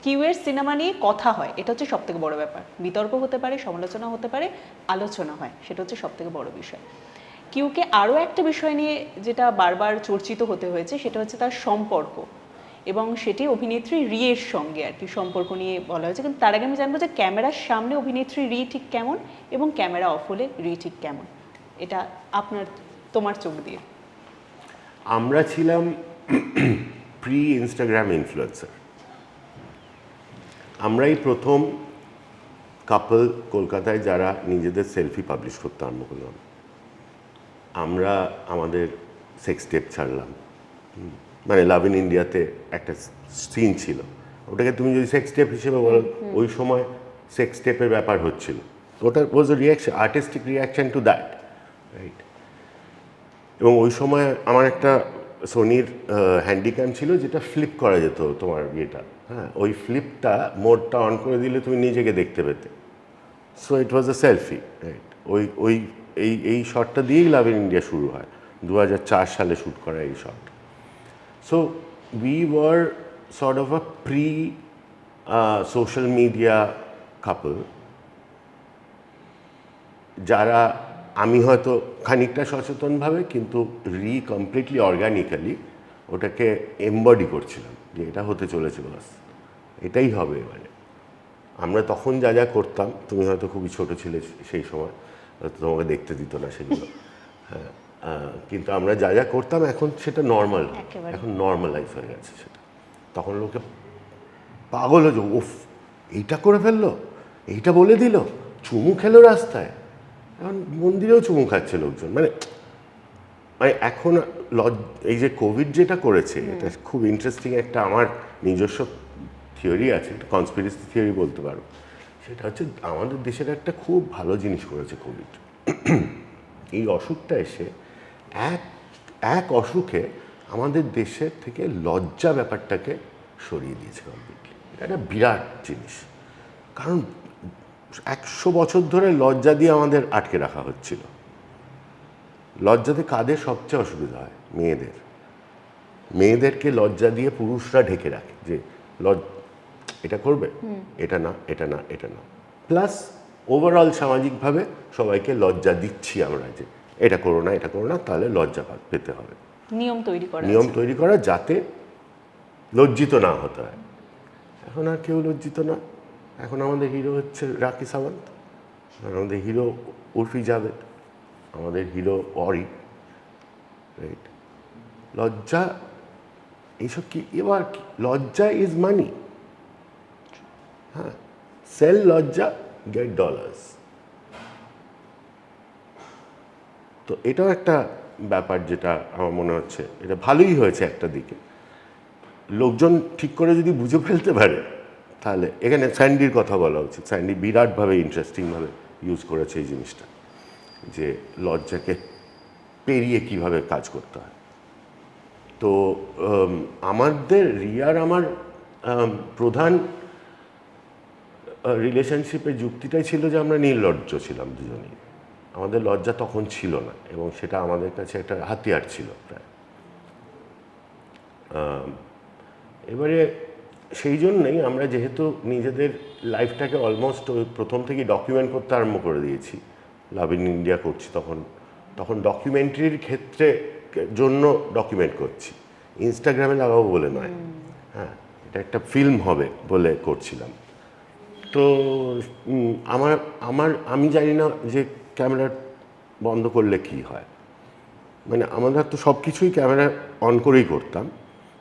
কিউয়ের cinema নিয়ে কথা হয়, এটা হচ্ছে সবথেকে বড় ব্যাপার। বিতর্ক হতে পারে, সমালোচনা হতে পারে, আলোচনা হয়, সেটা হচ্ছে সবথেকে বড় বিষয়। কিউকে আরও একটা বিষয় নিয়ে যেটা বারবার চর্চিত হতে হয়েছে, সেটা হচ্ছে তার সম্পর্ক, এবং সেটি অভিনেত্রী রিয়ের সঙ্গে আর কি সম্পর্ক নিয়ে বলা হয়েছে। কিন্তু তার আগে আমি জানবো যে ক্যামেরার সামনে অভিনেত্রী রি ঠিক কেমন এবং ক্যামেরা অফ হলে রি ঠিক কেমন, এটা তোমার চোখ দিয়ে। আমরা ছিলাম প্রি ইনস্টাগ্রাম ইনফ্লুয়েন্সার। আমরাই প্রথম কাপল কলকাতায় যারা নিজেদের সেলফি পাবলিশ করতে আরম্ভ করলাম। আমরা আমাদের সেক্স টেপ ছাড়লাম, মানে লাভ ইন ইন্ডিয়াতে একটা সিন ছিল, ওটাকে তুমি যদি সেক্স টেপ হিসেবে বলো, ওই সময় সেক্স টেপের ব্যাপার হচ্ছিল, ওটা was a reaction, artistic reaction to that, right? এবং ওই সময় আমার একটা সোনির হ্যান্ডিক্যাম ছিল, যেটা ফ্লিপ করা যেত তোমার ইয়েটা, হ্যাঁ, ওই ফ্লিপটা মোডটা অন করে দিলে তুমি নিজেকে দেখতে পেতে। So it was a selfie, right? ওই ওই এই শটটা দিয়েই লাভ ইন ইন্ডিয়া শুরু হয়, 2004 সালে শ্যুট করা এই shot. So we were sort of a pre social media couple, যারা, আমি হয়তো খানিকটা সচেতনভাবে, কিন্তু কমপ্লিটলি অর্গানিক্যালি ওটাকে এমবডি করছিলাম যে এটা হতে চলেছে, বাস এটাই হবে। এবারে আমরা তখন যা যা করতাম, তুমি হয়তো খুবই ছোট ছিলে সেই সময়, হয়তো তোমাকে দেখতে দিত না সেগুলো, হ্যাঁ, কিন্তু আমরা যা যা করতাম এখন সেটা নর্মাল, এখন নর্মালাইজ হয়ে গেছে সেটা। তখন লোকে পাগল হয়ে, উফ এইটা করে ফেললো, এইটা বলে দিল, চুমু খেলো রাস্তায়, এখন মন্দিরেও চুমু খাচ্ছে লোকজন। মানে মানে এখন এই যে কোভিড যেটা করেছে, এটা খুব ইন্টারেস্টিং একটা আমার নিজস্ব থিওরি আছে, একটা কনস্পিরেসি থিওরি বলতে পারো। সেটা হচ্ছে আমাদের দেশের একটা খুব ভালো জিনিস করেছে কোভিড। এই অসুখটা এসে এক এক অসুখে আমাদের দেশের থেকে লজ্জা ব্যাপারটাকে সরিয়ে দিয়েছে কমপ্লিটলি। এটা একটা বিরাট জিনিস, কারণ 100 বছর ধরে লজ্জা দিয়ে আমাদের আটকে রাখা হচ্ছিল। লজ্জাতে কাদের সবচেয়ে অসুবিধা হয়? মেয়েদের। মেয়েদেরকে লজ্জা দিয়ে পুরুষরা ঢেকে রাখে, যে এটা করবে, এটা না, এটা না, এটা না। প্লাস ওভারঅল সামাজিকভাবে সবাইকে লজ্জা দিচ্ছি আমরা, যে এটা করো না, এটা করো না, তাহলে লজ্জা পেতে হবে। নিয়ম তৈরি করা যাতে লজ্জিত না হতে হয়। এখন আর কেউ লজ্জিত না। এখন আমাদের হিরো হচ্ছে রাখি সাওয়ান্ত, আমাদের হিরো উর্ফি জাভেদ, আমাদের হিরো অরি, রাইট? লজ্জা এইসব কি? এবার লজ্জা ইজ মানি, হ্যাঁ, সেল লজ্জা, গেট ডলার্স। তো এটাও একটা ব্যাপার, যেটা আমার মনে হচ্ছে এটা ভালোই হয়েছে একটা দিকে। লোকজন ঠিক করে যদি বুঝে ফেলতে পারে, তাহলে এখানে স্যান্ডির কথা বলা উচিত। স্যান্ডি বিরাটভাবে ইন্টারেস্টিংভাবে ইউজ করেছে এই জিনিসটা, যে লজ্জাকে পেরিয়ে কিভাবে কাজ করতে হয়। তো আমাদের রিয়ার আমার প্রধান রিলেশনশিপের যুক্তিটাই ছিল যে আমরা নির্লজ্জ ছিলাম দুজনেই। আমাদের লজ্জা তখন ছিল না, এবং সেটা আমাদের কাছে একটা হাতিয়ার ছিল প্রায়। এবারে সেই জন্যই আমরা, যেহেতু নিজেদের লাইফটাকে অলমোস্ট প্রথম থেকেই ডকুমেন্ট করতে আরম্ভ করে দিয়েছি, লাভ ইন ইন্ডিয়া করছি, তখন ডকুমেন্টারির ক্ষেত্রে জন্য ডকুমেন্ট করছি, ইনস্টাগ্রামে লাগাবো বলে নয়, হ্যাঁ, এটা একটা ফিল্ম হবে বলে করছিলাম। তো আমি জানি না যে ক্যামেরা বন্ধ করলে কি হয়। মানে আমরা তো সব কিছুই ক্যামেরা অন করেই করতাম।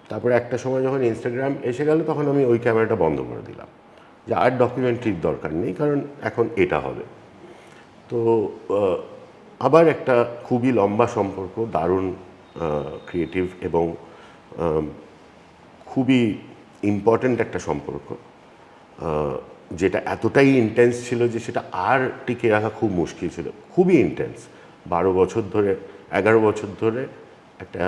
তারপরে একটা সময় যখন ইনস্টাগ্রাম এসে গেল, তখন আমি ওই ক্যামেরাটা বন্ধ করে দিলাম, যে আর ডকুমেন্টারির দরকার নেই, কারণ এখন এটা হবে। তো আবার একটা খুবই লম্বা সম্পর্ক, দারুণ ক্রিয়েটিভ এবং খুবই ইম্পর্ট্যান্ট একটা সম্পর্ক, যেটা এতটাই ইন্টেন্স ছিল যে সেটা আর টিকে রাখা খুব মুশকিল ছিল। খুবই ইন্টেন্স, 12 বছর ধরে, 11 বছর ধরে একটা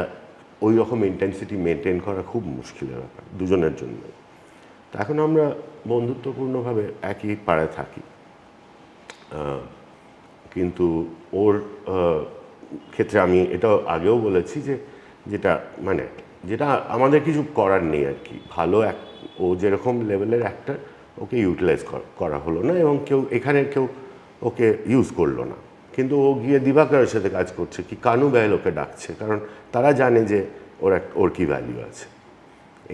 ওই রকম ইন্টেন্সিটি মেনটেন করা খুব মুশকিলের ব্যাপার দুজনের জন্য। তা এখন আমরা বন্ধুত্বপূর্ণভাবে একই পাড়ায় থাকি, কিন্তু ওর ক্ষেত্রে আমি এটাও আগেও বলেছি যে যেটা আমাদের কিছু করার নেই আর কি। ভালো ও যেরকম লেভেলের অ্যাক্টর ওকে ইউটিলাইজ করা হলো না, এবং এখানের কেউ ওকে ইউজ করলো না। কিন্তু ও গিয়ে দিবাকরের সাথে কাজ করছে, কি কানু বেল ওকে ডাকছে, কারণ তারা জানে যে ওর কি ভ্যালু আছে।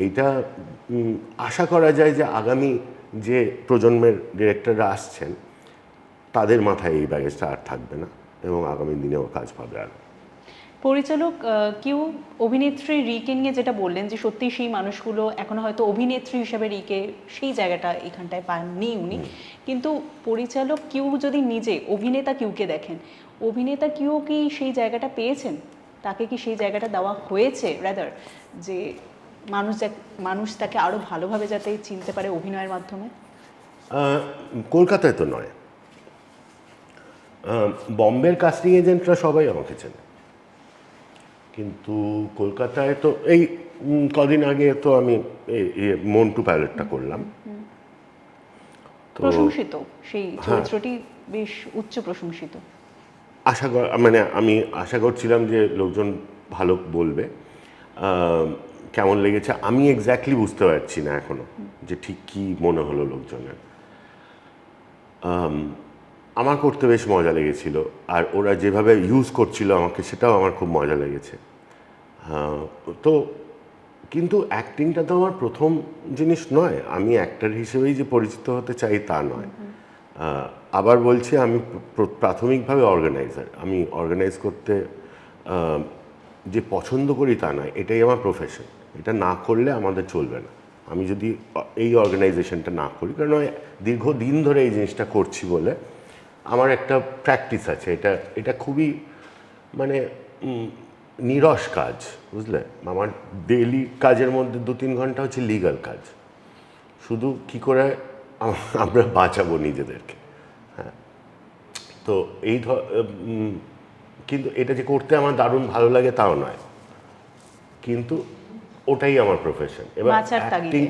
এইটা আশা করা যায় যে আগামী যে প্রজন্মের ডিরেক্টররা আসছেন তাদের মাথায় এই ব্যাগেজটা আর থাকবে না, এবং আগামী দিনেও কাজ পাবে আর। পরিচালক কিউ অভিনেত্রী রিকে নিয়ে যেটা বললেন যে সত্যি সেই মানুষগুলো এখনো হয়তো অভিনেত্রী হিসেবে রিকে সেই জায়গাটা এখানটায় পাননি উনি, কিন্তু পরিচালক কিউ যদি নিজে অভিনেতা কিউকে দেখেন, অভিনেতা কিউ কি সেই জায়গাটা পেয়েছেন? তাকে কি সেই জায়গাটা দেওয়া হয়েছে রাদার, যে মানুষ তাকে আরো ভালোভাবে যাতে চিনতে পারে অভিনয়ের মাধ্যমে? কলকাতায় তো নয়, বম্বের কাস্টিং এজেন্টরা সবাই আমাকে চেনে, কিন্তু কলকাতায় তো এই কদিন আগে তো আমি মন্টু পাইলটটা করলাম, তো প্রশংসিত সেই চরিত্রটি, বেশ উচ্চ প্রশংসিত। মানে আমি আশা করছিলাম যে লোকজন ভালো বলবে। কেমন লেগেছে আমি এক্স্যাক্টলি বুঝতে পারছি না এখনো, যে ঠিক কী মনে হলো লোকজনের। আমার করতে বেশ মজা লেগেছিল, আর ওরা যেভাবে ইউজ করছিল আমাকে সেটাও আমার খুব মজা লেগেছে। তো কিন্তু অ্যাক্টিংটা তো আমার প্রথম জিনিস নয়, আমি অ্যাক্টর হিসেবেই যে পরিচিত হতে চাই তা নয়। আবার বলছি, আমি প্রাথমিকভাবে অর্গানাইজার, আমি অর্গানাইজ করতে যে পছন্দ করি তা নয়, এটাই আমার প্রফেশন। এটা না করলে আমাদের চলবে না, আমি যদি এই অর্গানাইজেশনটা না করি, কারণ দীর্ঘদিন ধরে এই জিনিসটা করছি বলে আমার একটা প্র্যাকটিস আছে। এটা খুবই মানে নিরস কাজ, বুঝলে। আমার ডেইলি কাজের মধ্যে 2-3 ঘন্টা হচ্ছে লিগ্যাল কাজ, শুধু কি করে আমরা বাঁচাবো নিজেদেরকে। হ্যাঁ, তো কিন্তু এটা যে করতে আমার দারুণ ভালো লাগে তাও নয়, কিন্তু ওটাই আমার প্রফেশন। এবার অ্যাক্টিং,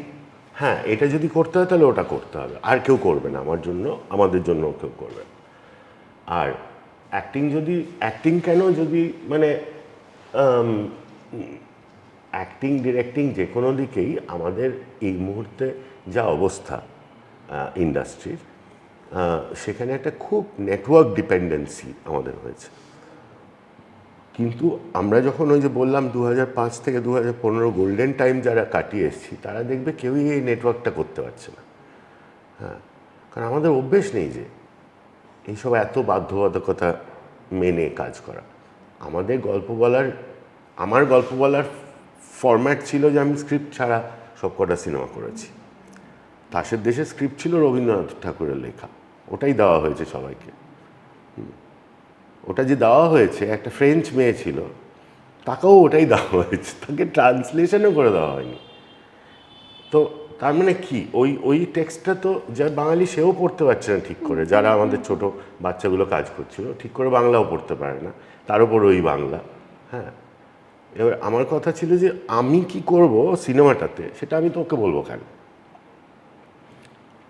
হ্যাঁ, এটা যদি করতে হয় তাহলে ওটা করতে হবে, আর কেউ করবে না আমার জন্য, আমাদের জন্য কেউ করবে না। আর অ্যাক্টিং কেন, যদি মানে অ্যাক্টিং ডিরেক্টিং যে কোনো দিকেই আমাদের এই মুহূর্তে যা অবস্থা ইন্ডাস্ট্রির, সেখানে একটা খুব নেটওয়ার্ক ডিপেন্ডেন্সি আমাদের হয়েছে। কিন্তু আমরা যখন ওই যে বললাম 2005 থেকে 2015 গোল্ডেন টাইম যারা কাটিয়ে এসেছি, তারা দেখবে কেউই এই নেটওয়ার্কটা করতে পারছে না। হ্যাঁ, কারণ আমাদের অভ্যেস নেই যে এইসব এত বাধ্যবাধকতা মেনে কাজ করা। আমার গল্প বলার ফরম্যাট ছিল যে আমি স্ক্রিপ্ট ছাড়া সব কটা সিনেমা করেছি। তাসের দেশে স্ক্রিপ্ট ছিল রবীন্দ্রনাথ ঠাকুরের লেখা, ওটাই দেওয়া হয়েছে সবাইকে। ওটা যে দেওয়া হয়েছে, একটা ফ্রেঞ্চ মেয়ে ছিল, তাকেও ওটাই দেওয়া হয়েছে, তাকে ট্রান্সলেশনও করে দেওয়া হয়নি। তো তার মানে কি, ওই টেক্সটটা তো যা বাঙালি সেও পড়তে পারছে না ঠিক করে, যারা আমাদের ছোট বাচ্চাগুলো কাজ করছিল ঠিক করে বাংলাও পড়তে পারে না, তার উপর ওই বাংলা। হ্যাঁ, এবার আমার কথা ছিল যে আমি কি করব সিনেমাটাতে, সেটা আমি তোকে বলবো কেন,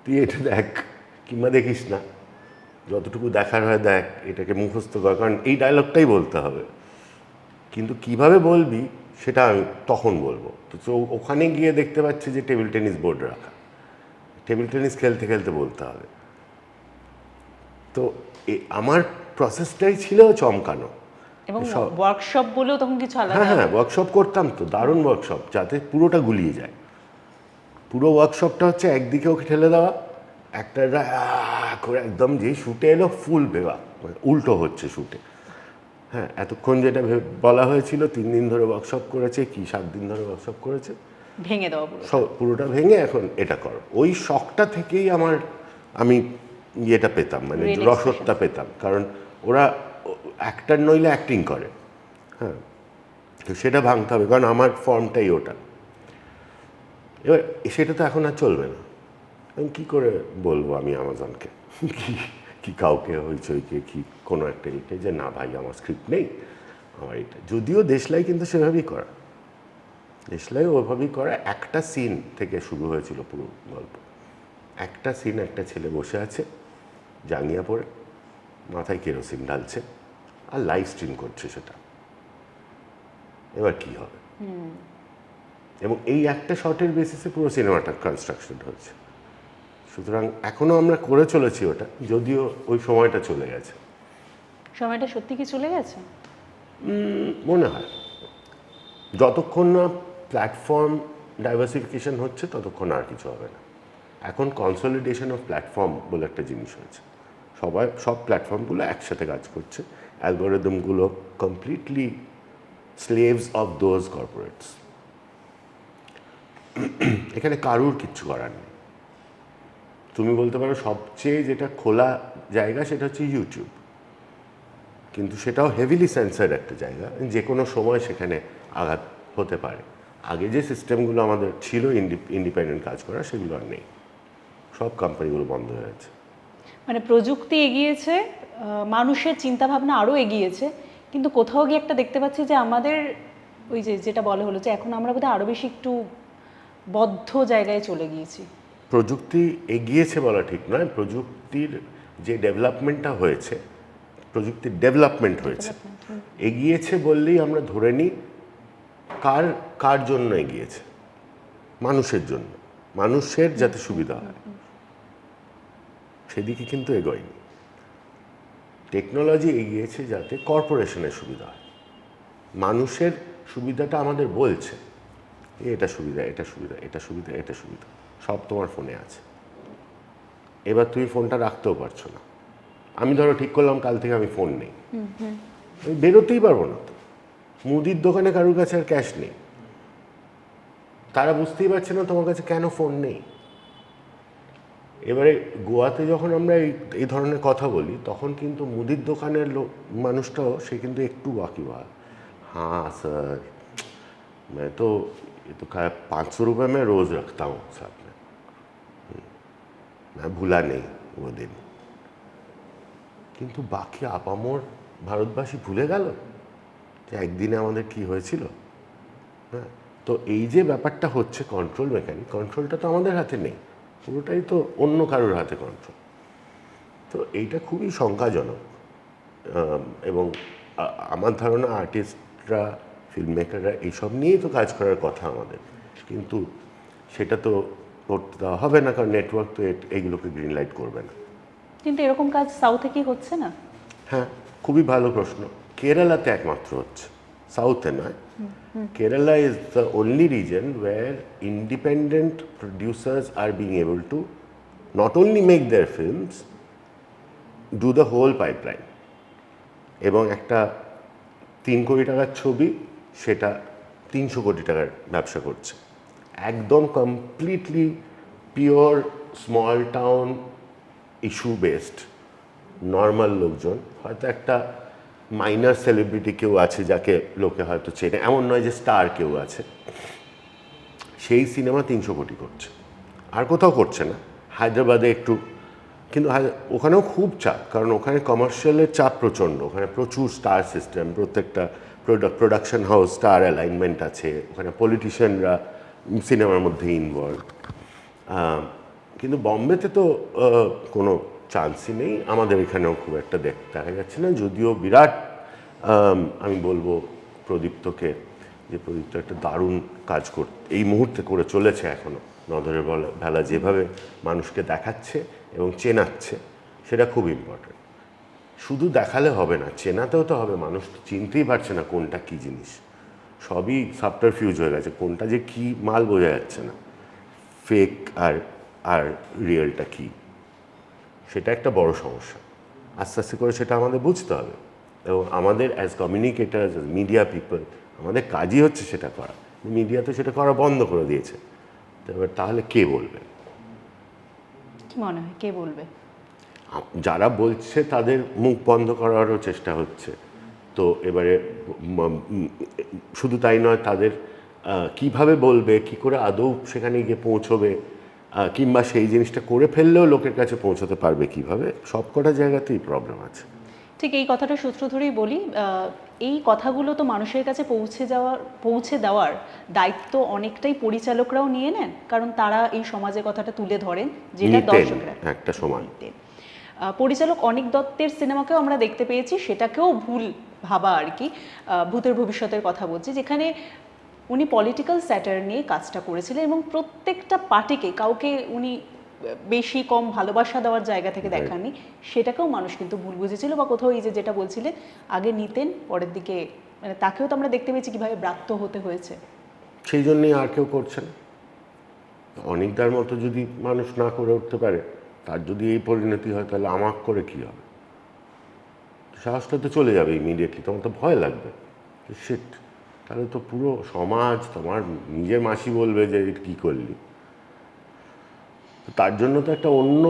তুই এটা দেখ কিংবা দেখিস না, যতটুকু দেখার হয় দেখ, এটাকে মুখস্থ কর, কারণ এই ডায়লগটাই বলতে হবে। কিন্তু কিভাবে বলবি সেটা আমি তখন বলবো। তো ওখানে গিয়ে দেখতে পাচ্ছি যে টেবিল টেনিস বোর্ড রাখা, টেবিল টেনিস খেলতে খেলতে বলতে হবে। তো আমার প্রসেসটাই ছিল চমকানো। এবং ওয়ার্কশপ বলেও তখন কিছু আলাদা? হ্যাঁ, ওয়ার্কশপ করতাম তো, দারুণ ওয়ার্কশপ, যাতে পুরোটা গুলিয়ে যায়। পুরো ওয়ার্কশপটা হচ্ছে একদিকে ওকে ঠেলে দেওয়া, একটা করে একদম যেই শুটে এলো ফুল ভেবা, মানে উল্টো হচ্ছে শুটে। হ্যাঁ, এতক্ষণ যেটা বলা হয়েছিল 3 দিন ধরে ওয়ার্কশপ করেছে, কি 7 দিন ধরে ওয়ার্কশপ করেছে, ভেঙে দেওয়া পুরোটা ভেঙে এখন এটা করো। ওই শখটা থেকেই আমি ইয়েটা পেতাম, মানে রসদটা পেতাম, কারণ ওরা অ্যাক্টার নইলে অ্যাক্টিং করে। হ্যাঁ, তো সেটা ভাঙতে হবে, কারণ আমার ফর্মটাই ওটা। এবার সেটা তো এখন আর চলবে না। আমি কী করে বলবো আমি অ্যামাজনকে কি কাউকে হইচইকে কি কোনো একটা একে যে না ভাই আমার স্ক্রিপ্ট নেই, আমার এটা। যদিও দেশলাই কিন্তু সেভাবেই করা, দেশলাই ওইভাবেই করা। একটা সিন থেকে শুরু হয়েছিল পুরো গল্প। একটা সিন, একটা ছেলে বসে আছে জাঙ্গিয়া পরে, মাথায় কেরোসিন ঢালছে আর লাইভ স্ট্রিম করছে সেটা। এবার কি হবে, এবং এই একটা শটের বেসিসে পুরো সিনেমাটা কনস্ট্রাকশন হচ্ছে। সুতরাং এখনও আমরা করে চলেছি ওটা, যদিও ওই সময়টা চলে গেছে। সময়টা সত্যি কি চলে গেছে? মনে হয় যতক্ষণ না প্ল্যাটফর্ম ডাইভার্সিফিকেশন হচ্ছে ততক্ষণ আর কিছু হবে না। এখন কনসলিডেশন অফ প্ল্যাটফর্ম বলে একটা জিনিস হয়েছে, সব প্ল্যাটফর্মগুলো একসাথে কাজ করছে, অ্যালগোরিদমগুলো completely slaves of those corporates. এখানে কারুর কিচ্ছু করার নেই। তুমি বলতে পারো সবচেয়ে যেটা খোলা জায়গা সেটা হচ্ছে ইউটিউব, কিন্তু সেটাও হেভিলি সেন্সার্ড একটা জায়গা, যে কোনো সময় সেখানে আঘাত হতে পারে। আগে যে সিস্টেমগুলো আমাদের ছিল ইন্ডিপেন্ডেন্ট কাজ করা, সেগুলো আর নেই, সব কোম্পানিগুলো বন্ধ হয়ে গেছে। মানে প্রযুক্তি এগিয়েছে, মানুষের চিন্তাভাবনা আরও এগিয়েছে, কিন্তু কোথাও গিয়ে একটা দেখতে পাচ্ছি যে আমাদের ওই যেটা বলা হলো যে এখন আমরা বোধহয় আরও বেশি একটু বদ্ধ জায়গায় চলে গিয়েছি। প্রযুক্তি এগিয়েছে বলা ঠিক নয়, প্রযুক্তির যে ডেভেলপমেন্টটা হয়েছে, প্রযুক্তির ডেভেলপমেন্ট হয়েছে, এগিয়েছে বললেই আমরা ধরে নিই কার জন্য এগিয়েছে? মানুষের জন্য, মানুষের যাতে সুবিধা হয়, সেদিকে কিন্তু এগোয়নি। টেকনোলজি এগিয়েছে যাতে কর্পোরেশনের সুবিধা হয়। মানুষের সুবিধাটা আমাদের বলছে এটা সুবিধা, এটা সুবিধা, এটা সুবিধা, এটা সুবিধা, সব তোমার ফোনে আছে। এবার তুমি ফোনটা রাখতেও পারছো না। আমি ধরো ঠিক করলাম কাল থেকে আমি ফোন নেই, আমি বেরোতেই পারবো না তো। মুদির দোকানে কারোর কাছে আর ক্যাশ নেই, তারা বুঝতেই পারছে না তোমার কাছে কেন ফোন নেই। এবারে গোয়াতে যখন আমরা এই ধরনের কথা বলি, তখন কিন্তু মুদির দোকানের মানুষটাও সে কিন্তু একটু वाकिबहाल, हाँ सर मैं तो ये तो 500 रुपये में रोज़ रखता हूँ साथ में, मैं भूला नहीं वो दिन। কিন্তু বাকি আপামর ভারতবাসী ভুলে গেল যে একদিনে আমাদের কি হয়েছিল। হ্যাঁ, তো এই যে ব্যাপারটা হচ্ছে কন্ট্রোল মেকানিক, কন্ট্রোলটা তো আমাদের হাতে নেই, পুরোটাই তো অন্য কারোর হাতে কন্ট্রোল। তো এইটা খুবই শঙ্কাজনক। এবং আমার ধারণা আর্টিস্টরা, ফিল্ম মেকাররা এইসব নিয়েই তো কাজ করার কথা আমাদের, কিন্তু সেটা তো করতে দেওয়া হবে না, কারণ নেটওয়ার্ক তো এইগুলোকে গ্রিন লাইট করবে না। কিন্তু এরকম কাজ সাউথে কি হচ্ছে না? হ্যাঁ, খুবই ভালো প্রশ্ন। কেরালাতে একমাত্র হচ্ছে, সাউথে নয়। Kerala is the only region where independent producers are being able to not only make their films, do the whole pipeline. এবং একটা 3 কোটি টাকার ছবি সেটা 300 কোটি টাকার ব্যবসা করছে, একদম completely pure small town issue based. Normal লোকজন, হয়তো একটা মাইনার সেলিব্রিটি কেউ আছে যাকে লোকে হয়তো চেনে, এমন নয় যে স্টার কেউ আছে, সেই সিনেমা 300 কোটি করছে, আর কোথাও করছে না। হায়দ্রাবাদে একটু, কিন্তু ওখানেও খুব চাপ, কারণ ওখানে কমার্শিয়ালের চাপ প্রচণ্ড, ওখানে প্রচুর স্টার সিস্টেম, প্রত্যেকটা প্রোডাকশন হাউস স্টার অ্যালাইনমেন্ট আছে, ওখানে পলিটিশিয়ানরা সিনেমার মধ্যে ইনভলভ। কিন্তু বম্বেতে তো কোনো চান্সই নেই, আমাদের এখানেও খুব একটা দেখা যাচ্ছে না। যদিও বিরাট, আমি বলবো প্রদীপ্তকে, যে প্রদীপ্ত একটা দারুণ কাজ এই মুহূর্তে করে চলেছে এখনও। নজরের ভেলা যেভাবে মানুষকে দেখাচ্ছে এবং চেনাচ্ছে, সেটা খুব ইম্পর্টেন্ট। শুধু দেখালে হবে না, চেনাতেও তো হবে। মানুষ তো চিনতেই পারছে না কোনটা কী জিনিস, সবই সাবটারফিউজ হয়ে গেছে, কোনটা যে কী মাল বোঝা যাচ্ছে না, ফেক আর রিয়েলটা কী, সেটা একটা বড় সমস্যা। আস্তে আস্তে করে সেটা আমাদের বুঝতে হবে, এবং আমাদের as communicators, as media people, আমাদের কাজই হচ্ছে সেটা করা। মিডিয়া তো সেটা করা বন্ধ করে দিয়েছে। তো এবার তাহলে কে বলবে? কি মনে হয় কে বলবে? যারা বলছে তাদের মুখ বন্ধ করারও চেষ্টা হচ্ছে। তো এবারে শুধু তাই নয়, তাদের কিভাবে বলবে, কি করে আদৌ সেখানে গিয়ে পৌঁছবে, কিংবা সেই জিনিসটা করে ফেললেও লোকের কাছে পৌঁছতে পারবে কিভাবে, সব কটা জায়গাতেই প্রবলেম আছে। ঠিক এই কথাটা সূত্র ধরেই বলি, এই কথাগুলো তো মানুষের কাছে পৌঁছে দেওয়ার দায়িত্ব অনেকটাই পরিচালকরাও নিয়ে নেন, কারণ তারা এই সমাজের কথাটা তুলে ধরেন, যেটা দর্শকরা একটা সময়। পরিচালক অনিক দত্তের সিনেমাকেও আমরা দেখতে পেয়েছি, সেটাকেও ভুল ভাবা আর কি। ভূতের ভবিষ্যতের কথা বলছি, যেখানে উনি পলিটিক্যাল স্যাটার নিয়ে কাজটা করেছিলেন এবং প্রত্যেকটা পার্টিকে কাউকে উনি বেশি কম ভালোবাসা দেওয়ার জায়গা থেকে Right. দেখাননি, সেটাকেও মানুষ কিন্তু ভুল বুঝেছিল বা কোথাও এই যে যেটা বলছিলেন আগে নিতেন পরের দিকে, মানে তাকেও তো আমরা দেখতে পেয়েছি কিভাবে ব্রাত্য হতে হয়েছে। সেই জন্যই আর কেউ করছে না। অনেকটার মতো যদি মানুষ না করে উঠতে পারে, তার যদি এই পরিণতি হয়, তাহলে আমার করে কি হবে? সাহসটা তো চলে যাবে ইমিডিয়েটলি, তোমার তো ভয় লাগবে। শিট, তাহলে তো পুরো সমাজ, তোমার নিজের মাসি বলবে যে কী করলি। তার জন্য তো একটা অন্য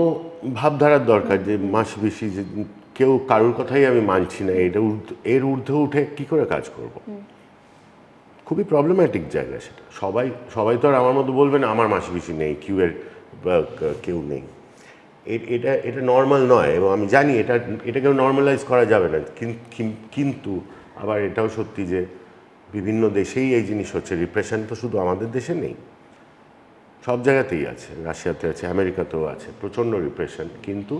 ভাবধারার দরকার, যে মাসি বেশি যে কেউ কারোর কথাই আমি মানছি না, এটা এর ঊর্ধ্বে উঠে কি করে কাজ করব। খুবই প্রবলেম্যাটিক জায়গা সেটা। সবাই সবাই তো আর আমার মতো বলবে না আমার মাসি বেশি নেই, কেউ নেই। এটা এটা নর্মাল নয়, এবং আমি জানি এটাকেও নর্মালাইজ করা যাবে না। কিন্তু আবার এটাও সত্যি যে বিভিন্ন দেশেই এই জিনিস হচ্ছে। রিপ্রেশন তো শুধু আমাদের দেশে নেই, সব জায়গাতেই আছে। রাশিয়াতে আছে, আমেরিকাতেও আছে প্রচণ্ড রিপ্রেশন, কিন্তু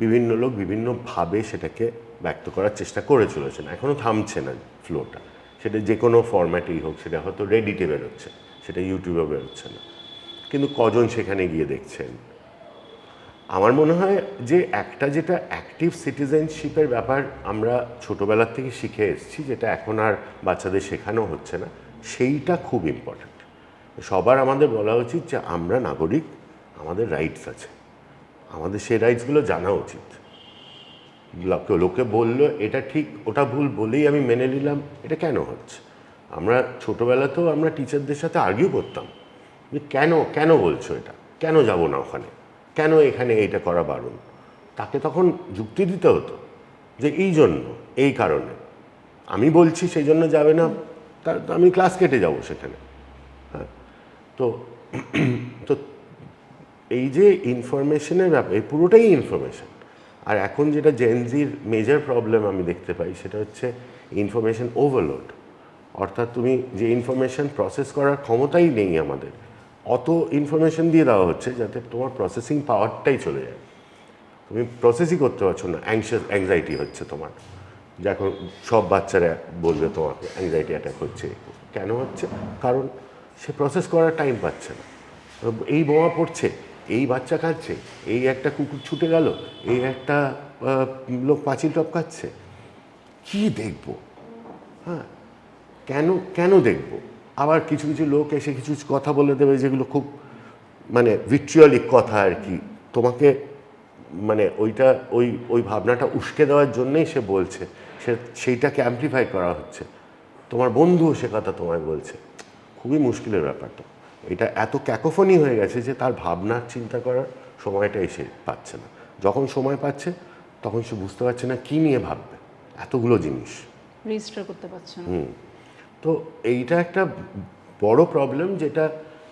বিভিন্ন লোক বিভিন্নভাবে সেটাকে ব্যক্ত করার চেষ্টা করে চলেছেন। এখনও থামছে না ফ্লোটা, সেটা যে কোনো ফরম্যাটেই হোক। সেটা হয়তো রেডিটে বেরোচ্ছে, সেটা ইউটিউবে বেরোচ্ছে না, কিন্তু কজন সেখানে গিয়ে দেখছেন। আমার মনে হয় যে একটা যেটা অ্যাক্টিভ সিটিজেনশিপের ব্যাপার আমরা ছোটোবেলার থেকে শিখে এসেছি, যেটা এখন আর বাচ্চাদের শেখানো হচ্ছে না, সেইটা খুব ইম্পর্ট্যান্ট। সবার আমাদের বলা উচিত যে আমরা নাগরিক, আমাদের রাইটস আছে, আমাদের সেই রাইটসগুলো জানা উচিত। লোকে বললো এটা ঠিক ওটা ভুল বলেই আমি মেনে নিলাম, এটা কেন হচ্ছে? আমরা ছোটোবেলাতেও আমরা টিচারদের সাথে আর্গিউ করতাম যে কেন কেন বলছো এটা, কেন যাব না ওখানে, কেন এখানে এইটা করা বারণ। তাকে তখন যুক্তি দিতে হতো যে এই জন্য, এই কারণে আমি বলছি, সেই জন্য যাবে না, আমি ক্লাস কেটে যাব সেখানে। হ্যাঁ, তো তো এই যে ইনফরমেশনের ব্যাপার, এই পুরোটাই ইনফরমেশন। আর এখন যেটা জেনজির মেজর প্রবলেম আমি দেখতে পাই, সেটা হচ্ছে ইনফরমেশন ওভারলোড। অর্থাৎ তুমি যে ইনফরমেশন প্রসেস করার ক্ষমতাই নেই আমাদের, অত ইনফরমেশন দিয়ে দেওয়া হচ্ছে যাতে তোমার প্রসেসিং পাওয়ারটাই চলে যায়। তুমি প্রসেসই করতে পারছো না, অ্যাংজাইটি হচ্ছে তোমার। যখন সব বাচ্চারা বলবে তোমার অ্যাংজাইটি অ্যাটাক হচ্ছে, কেন হচ্ছে? কারণ সে প্রসেস করার টাইম পাচ্ছে না। এই বোমা পড়ছে, এই বাচ্চা কাঁদছে, এই একটা কুকুর ছুটে গেল, এই একটা লোক পাঁচিল টপকাচ্ছে, কি দেখবো? হ্যাঁ, কেন কেন দেখব? আবার কিছু কিছু লোক এসে কিছু কথা বলে দেবে যেগুলো খুব মানে ভিট্রিয়লিক কথা আর কি, তোমাকে মানে ওইটা ওই ওই ভাবনাটা উস্কে দেওয়ার জন্যই সে বলছে, সেইটাকে অ্যাম্প্লিফাই করা হচ্ছে। তোমার বন্ধুও সে কথা তোমায় বলছে। খুবই মুশকিলের ব্যাপারটা। এটা এত ক্যাকোফনি হয়ে গেছে যে তার ভাবনার চিন্তা করার সময়টা এসে পাচ্ছে না। যখন সময় পাচ্ছে তখন সে বুঝতে পারছে না কী নিয়ে ভাববে, এতগুলো জিনিস রেজিস্টার করতে পারছে না। তো এইটা একটা বড় প্রবলেম, যেটা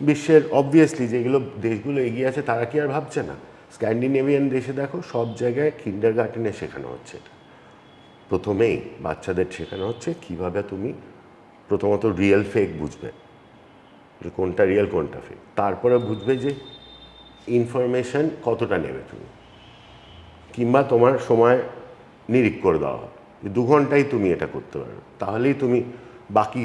বিশ্বের অবভিয়াসলি যেগুলো দেশগুলো এগিয়ে আছে তারা কি আর ভাবছে না? স্ক্যান্ডিনেভিয়ান দেশে দেখো, সব জায়গায় কিন্ডারগার্টেনে শেখানো হচ্ছে এটা। প্রথমেই বাচ্চাদের শেখানো হচ্ছে কীভাবে তুমি প্রথমত রিয়েল ফেক বুঝবে, যে কোনটা রিয়েল কোনটা ফেক। তারপরে বুঝবে যে ইনফরমেশন কতটা নেবে তুমি, কিংবা তোমার সময় নিরিখ করে দেওয়া হবে যে 2 ঘন্টাই তুমি এটা করতে পারো, তাহলেই তুমি বাকি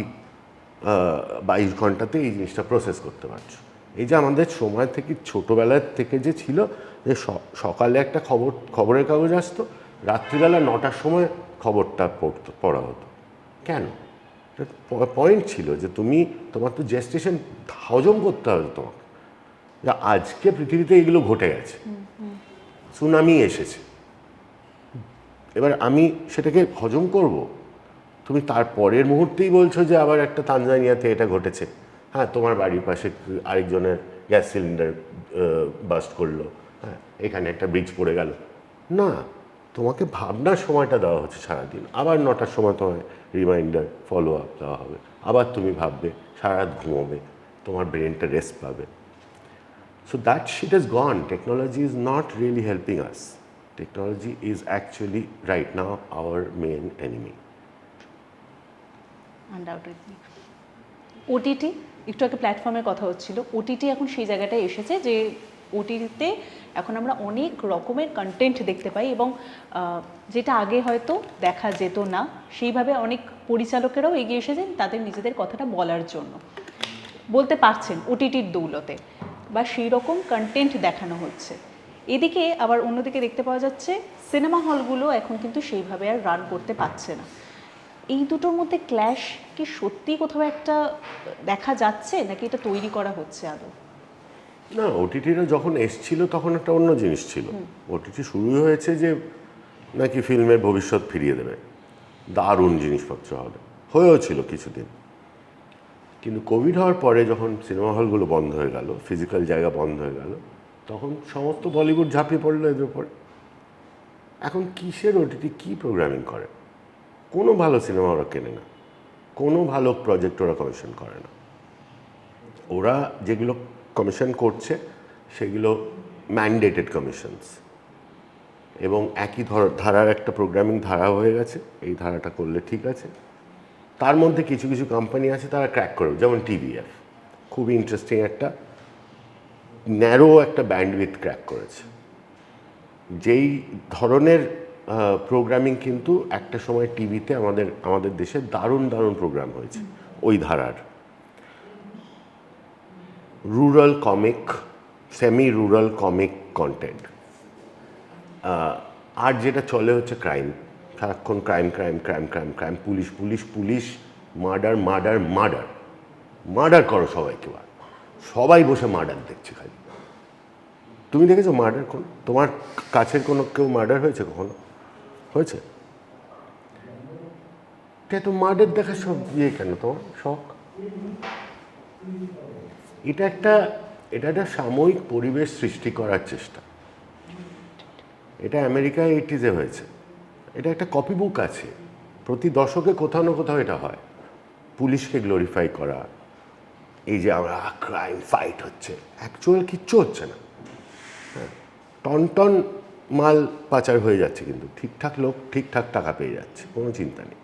22 ঘন্টাতে এই জিনিসটা প্রসেস করতে পারছো। এই যে আমাদের সময় থেকে ছোটোবেলার থেকে যে ছিল যে সকালে একটা খবরের কাগজ আসতো, রাত্রিবেলা 9টার সময় খবরটা পড়া হতো। কেন? পয়েন্ট ছিল যে তোমার তো জেস্টেশন হজম করতে হবে তোমাকে, যে আজকে পৃথিবীতে এগুলো ঘটে গেছে, সুনামি এসেছে, এবার আমি সেটাকে হজম করব। তুমি তার পরের মুহূর্তেই বলছো যে আবার একটা তানজানিয়াতে এটা ঘটেছে, হ্যাঁ তোমার বাড়ির পাশে আরেকজনের গ্যাস সিলিন্ডার বাস্ট করলো, হ্যাঁ এখানে একটা ব্রিজ পড়ে গেল। না, তোমাকে ভাবনার সময়টা দেওয়া হচ্ছে সারাদিন, আবার 9টার সময় তোমায় রিমাইন্ডার ফলো আপ দেওয়া হবে, আবার তুমি ভাববে, সারা রাত ঘুমোবে, তোমার ব্রেনটা রেস্ট পাবে। So that shit has gone. Technology is not really helping us. Technology is actually right now our main enemy. Undoubtedly. OTT, একটু আগে প্ল্যাটফর্মের কথা হচ্ছিল, ওটিটি এখন সেই জায়গাটায় এসেছে যে ওটিটিতে এখন আমরা অনেক রকমের কন্টেন্ট দেখতে পাই এবং যেটা আগে হয়তো দেখা যেত না, সেইভাবে অনেক পরিচালকেরাও এগিয়ে এসেছেন তাদের নিজেদের কথাটা বলার জন্য, বলতে পারছেন ওটিটির দৌলতে, বা সেই রকম কন্টেন্ট দেখানো হচ্ছে। এদিকে আবার অন্যদিকে দেখতে পাওয়া যাচ্ছে সিনেমা হলগুলো এখন কিন্তু সেইভাবে আর রান করতে পারছে না। এই দুটোর মধ্যে ক্ল্যাশ কি সত্যি কোথাও একটা দেখা যাচ্ছে, নাকি এটা তৈরি করা হচ্ছে আদৌ? না, ওটিটিরা যখন এসছিল তখন একটা অন্য জিনিস ছিল। ওটিটি শুরু হয়েছে যে নাকি ফিল্মের ভবিষ্যৎ ফিরিয়ে দেবে, দারুণ জিনিসপত্র হবে, হয়েও ছিল কিছুদিন। কিন্তু কোভিড হওয়ার পরে যখন সিনেমা হলগুলো বন্ধ হয়ে গেল, ফিজিক্যাল জায়গা বন্ধ হয়ে গেল, তখন সমস্ত বলিউড ঝাঁপিয়ে পড়লো এদের উপরে। এখন কিসের ওটিটি কী প্রোগ্রামিং করে? কোনো ভালো সিনেমা ওরা কেনে না, কোনো ভালো প্রজেক্ট ওরা কমিশন করে না। ওরা যেগুলো কমিশন করছে সেগুলো ম্যান্ডেটেড কমিশনস, এবং একই ধারার একটা প্রোগ্রামিং ধারা হয়ে গেছে, এই ধারাটা করলে ঠিক আছে। তার মধ্যে কিছু কিছু কোম্পানি আছে তারা ক্র্যাক করবে, যেমন টিভিএফ খুবই ইন্টারেস্টিং একটা ন্যারো একটা ব্যান্ডউইথ ক্র্যাক করেছে। যেই ধরনের প্রোগ্রামিং কিন্তু একটা সময় টিভিতে আমাদের দেশে দারুণ দারুণ প্রোগ্রাম হয়েছে ওই ধারার। Rural comic, semi rural comic content. আর যেটা চলে হচ্ছে ক্রাইম, সারাক্ষণ crime crime crime crime crime, police police police, murder murder murder, murder করো সবাইকে, সবাই বসে মার্ডার দেখছে খালি। তুমি দেখেছো মার্ডার? কোন তোমার কাছের কোনো কেউ মার্ডার হয়েছে কখনো? হয়েছে? তো মার্ডার দেখার সব ইয়ে কেন তোমার শখ? এটা একটা সাময়িক পরিবেশ সৃষ্টি করার চেষ্টা। এটা আমেরিকায় 80s হয়েছে। এটা একটা কপি বুক আছে, প্রতি দশকে কোথাও না কোথাও এটা হয়। পুলিশকে গ্লোরিফাই করা, এই যে আমরা ক্রাইম ফাইট হচ্ছে, অ্যাকচুয়াল কিচ্ছু হচ্ছে না। হ্যাঁ, টন টন মাল পাচার হয়ে যাচ্ছে, কিন্তু ঠিকঠাক লোক ঠিকঠাক টাকা পেয়ে যাচ্ছে, কোনো চিন্তা নেই।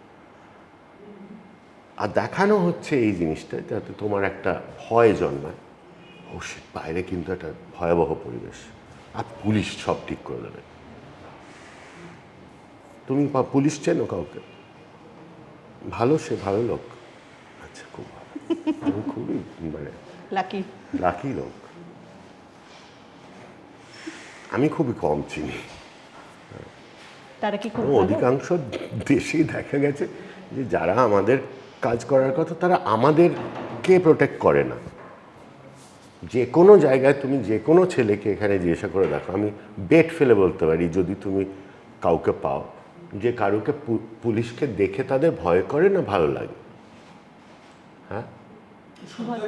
আর দেখানো হচ্ছে এই জিনিসটা যাতে তোমার একটা ভয় জন্মায়, ও সে বাইরে কিন্তু একটা ভয়াবহ পরিবেশ, আর পুলিশ সব ঠিক করে দেবে। তুমি পুলিশ চেনো কাউকে ভালো? সে ভালো লোক? আচ্ছা, খুব ভালো। আমি খুবই লাকি লোক। আমি খুবই কম চিনি। তারা কি খুব অধিকাংশ দেশেই দেখা গেছে যে যারা আমাদের কাজ করার কথা তারা আমাদেরকে প্রোটেক্ট করে না। যে কোনো জায়গায় তুমি যে কোনো ছেলেকে এখানে জিজ্ঞাসা করে দেখো, আমি বেট ফেলে বলতে পারি, যদি তুমি কাউকে পাও যে কারুকে পুলিশকে দেখে তাদের ভয় করে না ভালো লাগে? হ্যাঁ,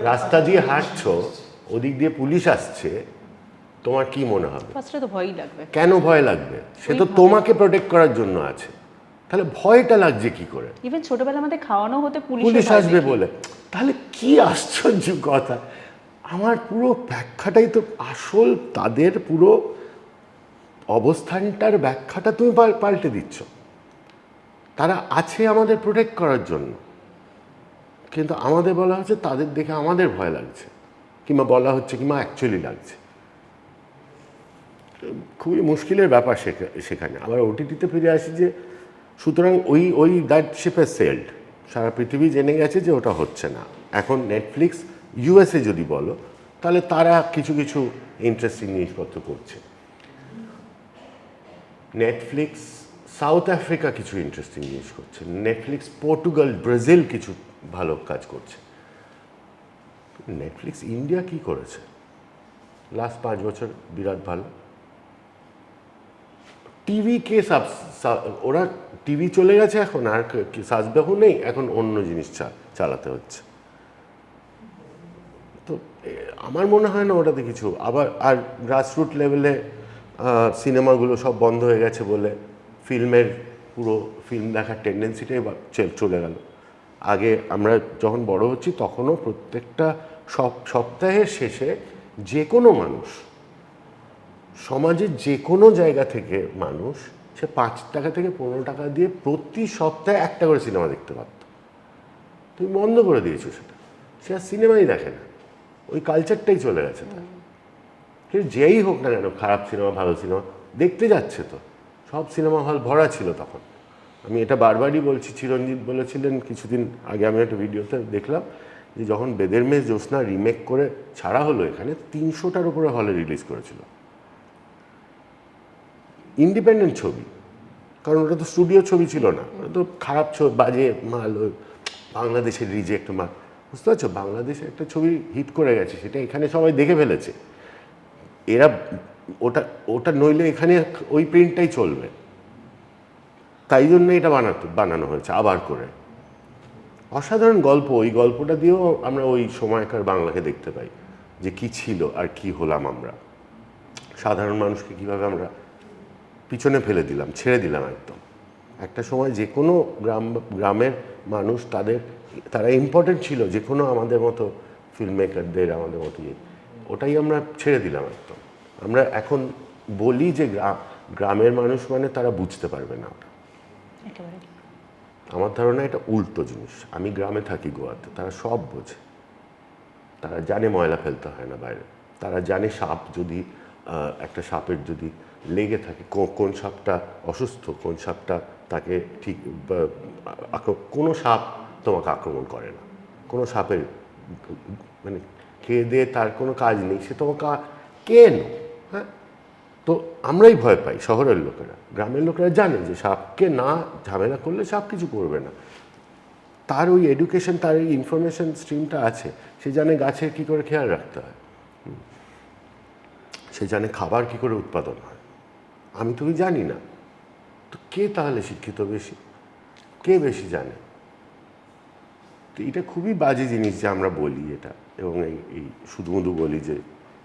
রাস্তা দিয়ে হাঁটছো, ওদিক দিয়ে পুলিশ আসছে, তোমার কি মনে হবে? ফার্স্টে তো ভয়ই লাগবে। কেন ভয় লাগবে? সে তো তোমাকে প্রোটেক্ট করার জন্য আছে, তাহলে ভয়টা লাগছে কি করে? ইভেন ছোটবেলা আমাদের খাওয়ানো হতে পুলিশ আসবে বলে, তাহলে কি আশ্চর্য কথা! আমার পুরো ব্যাখ্যাটাই তো আসল, তাদের পুরো অবস্থানটার ব্যাখ্যাটা তুমি পাল্টে দিচ্ছ। তারা আছে আমাদের প্রোটেক্ট করার জন্য, কিন্তু আমাদের বলা হচ্ছে তাদের দেখে আমাদের ভয় লাগছে, কিংবা বলা হচ্ছে কিংবা অ্যাকচুয়ালি লাগছে। খুবই মুশকিলের ব্যাপার সেখানে। আবার ওটিটিতে ফিরে আসি যে, সুতরাং ওই দ্যাট শিপে সেলড, সারা পৃথিবী জেনে গেছে যে ওটা হচ্ছে না। এখন নেটফ্লিক্স ইউএসএ যদি বলো, তাহলে তারা কিছু কিছু ইন্টারেস্টিং জিনিসপত্র করছে। নেটফ্লিক্স সাউথ আফ্রিকা কিছু ইন্টারেস্টিং জিনিস করছে, নেটফ্লিক্স পর্তুগাল ব্রাজিল কিছু ভালো কাজ করছে। নেটফ্লিক্স ইন্ডিয়া কি করেছে লাস্ট 5 বছর? বিরাট ভালো। টিভিকে ওরা টিভি চলে গেছে, এখন আর সাজবেহু নেই, এখন অন্য জিনিস চালাতে হচ্ছে। তো আমার মনে হয় না ওটাতে কিছু। আবার আর গ্রাসরুট লেভেলে সিনেমাগুলো সব বন্ধ হয়ে গেছে বলে পুরো ফিল্ম দেখার টেন্ডেন্সিটাই চলে গেল। আগে আমরা যখন বড় হচ্ছি তখনও প্রত্যেকটা সপ্তাহের শেষে যে কোনো মানুষ, সমাজের যে কোনো জায়গা থেকে মানুষ, সে 5 টাকা থেকে 15 টাকা দিয়ে প্রতি সপ্তাহে একটা করে সিনেমা দেখতে পারত। তুমি বন্ধ করে দিয়েছো সেটা, সে আর সিনেমাই দেখে না, ওই কালচারটাই চলে গেছে তার। সে যেই হোক না কেন, খারাপ সিনেমা ভালো সিনেমা দেখতে যাচ্ছে তো, সব সিনেমা হল ভরা ছিল তখন। আমি এটা বারবারই বলছি, চিরঞ্জিত বলেছিলেন কিছুদিন আগে, আমি একটা ভিডিওতে দেখলাম যে যখন বেদের মেয়ে জ্যোৎস্না রিমেক করে ছাড়া হলো এখানে, 300টার উপরে হলে রিলিজ করেছিল। ইন্ডিপেন্ডেন্ট ছবি, কারণ ওটা তো স্টুডিও ছবি ছিল না, ওটা তো খারাপ ছবি, বাজে মাল, ওই বাংলাদেশের রিজেক্ট মাল, বুঝতে পারছো? বাংলাদেশে একটা ছবি হিট করে গেছে, সেটা এখানে সবাই দেখে ফেলেছে, এরা ওটা ওটা নইলে এখানে ওই প্রিন্টটাই চলবে, তাই জন্য এটা বানানো হয়েছে আবার করে। অসাধারণ গল্প, ওই গল্পটা দিয়েও আমরা ওই সময়কার বাংলাকে দেখতে পাই যে কি ছিল আর কি হলাম আমরা, সাধারণ মানুষকে কীভাবে আমরা পিছনে ফেলে দিলাম, ছেড়ে দিলাম একদম। একটা সময় যে কোনো গ্রামের মানুষ তারা ইম্পর্টেন্ট ছিল, যে কোনো আমাদের মতো ফিল্ম মেকারদের, আমাদের মতো ওটাই আমরা ছেড়ে দিলাম একদম। আমরা এখন বলি যে গ্রামের মানুষ মানে তারা বুঝতে পারবে না ওটা। একেবারে আমার ধারণা এটা উল্টো জিনিস। আমি গ্রামে থাকি গোয়াতে, তারা সব বোঝে, তারা জানে ময়লা ফেলতে হয় না বাইরে, তারা জানে সাপ যদি একটা সাপের যদি লেগে থাকে, কোন সাপটা অসুস্থ, কোন সাপটা তাকে ঠিক, কোনো সাপ তোমাকে আক্রমণ করে না, কোনো সাপের মানে খেয়ে দিয়ে তার কোনো কাজ নেই, সে তোমাকে কেন, হ্যাঁ? তো আমরাই ভয় পাই শহরের লোকেরা, গ্রামের লোকেরা জানে যে সাপকে না ঝামেলা করলে সাপ কিছু করবে না, তার ওই এডুকেশন, তার ওই ইনফরমেশন স্ট্রিমটা আছে, সে জানে গাছের কী করে খেয়াল রাখতে হয়, সে জানে খাবার কী করে উৎপাদন হয়, আমি তুমি জানি না, তো কে তাহলে শিক্ষিত বেশি, কে বেশি জানে? তো এটা খুবই বাজে জিনিস যে আমরা বলি এটা, এবং এই শুধু বলি যে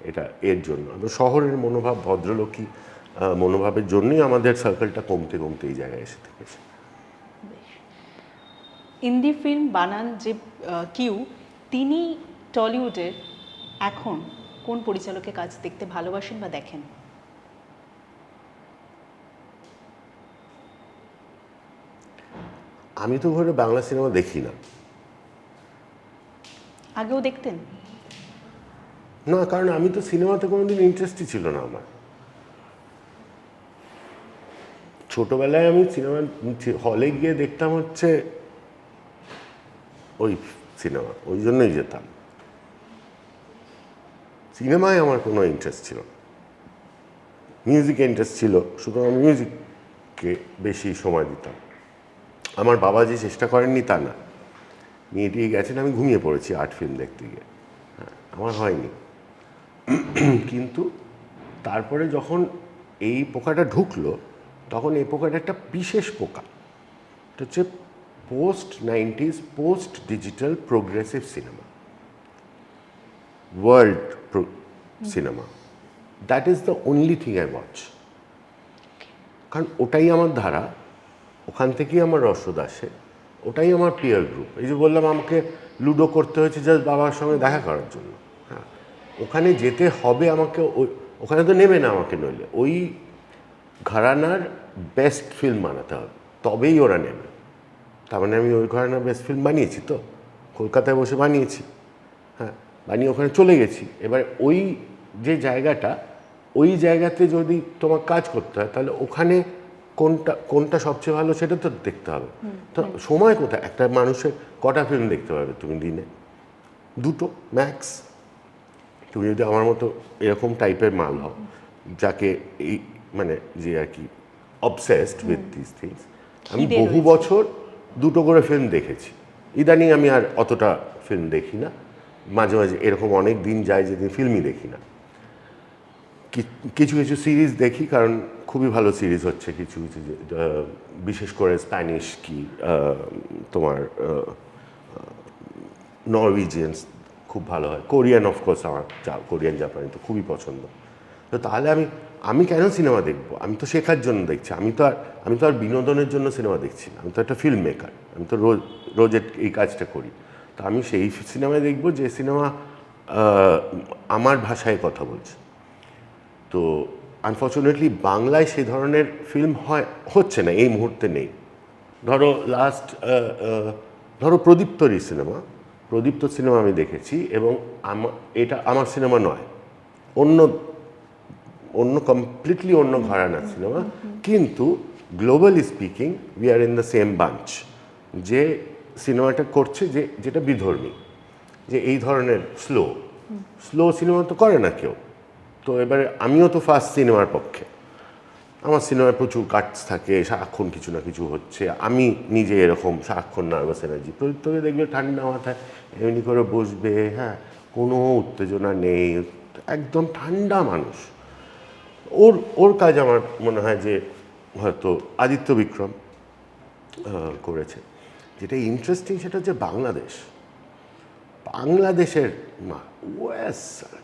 এটা এর জন্য। শহরের মনোভাব, ভদ্রলোকী মনোভাবের জন্যই আমাদের সার্কেলটা কমতে কমতে এই জায়গায় এসে থেকেছে। হিন্দি ফিল্ম বানান যে কিউ, তিনি টলিউডের এখন কোন পরিচালকের কাজ দেখতে ভালোবাসেন বা দেখেন? আমি তো ঘরে বাংলা সিনেমা দেখি না। আগেও দেখতেন? না, কারণ আমি তো সিনেমাতে কোনোদিন ইন্টারেস্টই ছিল না আমার। ছোটবেলায় আমি সিনেমা হলে গিয়ে দেখতাম হচ্ছে ওই সিনেমা, ওই জন্যই যেতাম। সিনেমায় আমার কোনো ইন্টারেস্ট ছিল না, মিউজিকে ইন্টারেস্ট ছিল, সুতরাং মিউজিককে বেশি সময় দিতাম। আমার বাবা যে চেষ্টা করেননি তা না, নিয়ে দিয়ে গেছেন, আমি ঘুমিয়ে পড়েছি আর্ট ফিল্ম দেখতে গিয়ে, হ্যাঁ, আমার হয়নি। কিন্তু তারপরে যখন এই পোকাটা ঢুকলো, তখন এই পোকাটা একটা বিশেষ পোকা, এটা হচ্ছে post-90s, post-digital progressive cinema, world cinema. That is the only thing I watch. কারণ ওটাই আমার ধারা, ওখান থেকেই আমার রসদ আসে, ওটাই আমার পিয়ার গ্রুপ। এই যে বললাম আমাকে লুডো করতে হয়েছে জাস্ট বাবার সঙ্গে দেখা করার জন্য, হ্যাঁ, ওখানে যেতে হবে আমাকে, ওখানে তো নেবে না আমাকে, নইলে ওই ঘরানার বেস্ট ফিল্ম বানাতে হবে, তবেই ওরা নেবে। তার মানে আমি ওই ঘরানার বেস্ট ফিল্ম বানিয়েছি, তো কলকাতায় বসে বানিয়েছি, হ্যাঁ, বানিয়ে ওখানে চলে গেছি। এবার ওই যে জায়গাটা, ওই জায়গাতে যদি তোমার কাজ করতে হয়, তাহলে ওখানে কোনটা সবচেয়ে ভালো সেটা তো দেখতে হবে। তো সময় কোথায়? একটা মানুষের কটা ফিল্ম দেখতে পারবে তুমি দিনে? 2টো ম্যাক্স। তুমি যদি আমার মতো এরকম টাইপের মাল হও, যাকে এই মানে যে আর কি অবসেসড উইথ দিস থিংস, আমি বহু বছর 2টো করে ফিল্ম দেখেছি। ইদানিং আমি আর অতটা ফিল্ম দেখি না, মাঝে মাঝে এরকম অনেক দিন যায় যেদিন ফিল্মই দেখি না। কিছু কিছু সিরিজ দেখি, কারণ খুবই ভালো সিরিজ হচ্ছে কিছু কিছু, বিশেষ করে স্প্যানিশ কি তোমার নরওয়েজিয়ান্স খুব ভালো হয়, কোরিয়ান অফকোর্স আমার কোরিয়ান জাপানি তো খুবই পছন্দ। তো তাহলে আমি কেন সিনেমা দেখবো? আমি তো শেখার জন্য দেখছি, আমি তো আর বিনোদনের জন্য সিনেমা দেখছি না, আমি তো একটা ফিল্ম মেকার, আমি তো রোজ এই কাজটা করি। তো আমি সেই সিনেমায় দেখবো যে সিনেমা আমার ভাষায় কথা বলছে। তো আনফর্চুনেটলি বাংলায় সেই ধরনের ফিল্ম হচ্ছে না, এই মুহূর্তে নেই। ধরো প্রদীপ্তরই সিনেমা, প্রদীপ্ত সিনেমা আমি দেখেছি, এবং এটা আমার সিনেমা নয়, অন্য অন্য কমপ্লিটলি অন্য ঘরানার সিনেমা, কিন্তু globally speaking we are in the same bunch. যে সিনেমাটা করছে যেটা বিধর্মী, যে এই ধরনের স্লো সিনেমা তো করে না কেউ। তো এবারে আমিও তো ফার্স্ট সিনেমার পক্ষে, আমার সিনেমায় প্রচুর কাটস থাকে, সারাক্ষণ কিছু না কিছু হচ্ছে, আমি নিজে এরকম সারাক্ষণ নার্ভাস এনার্জি। তোকে দেখবে ঠান্ডা মাথায় এমনি করে বসবে, হ্যাঁ, কোনো উত্তেজনা নেই, একদম ঠান্ডা মানুষ। ওর কাজ আমার মনে হয় যে হয়তো আদিত্য বিক্রম করেছে। যেটা ইন্টারেস্টিং সেটা হচ্ছে বাংলাদেশের ওয়েস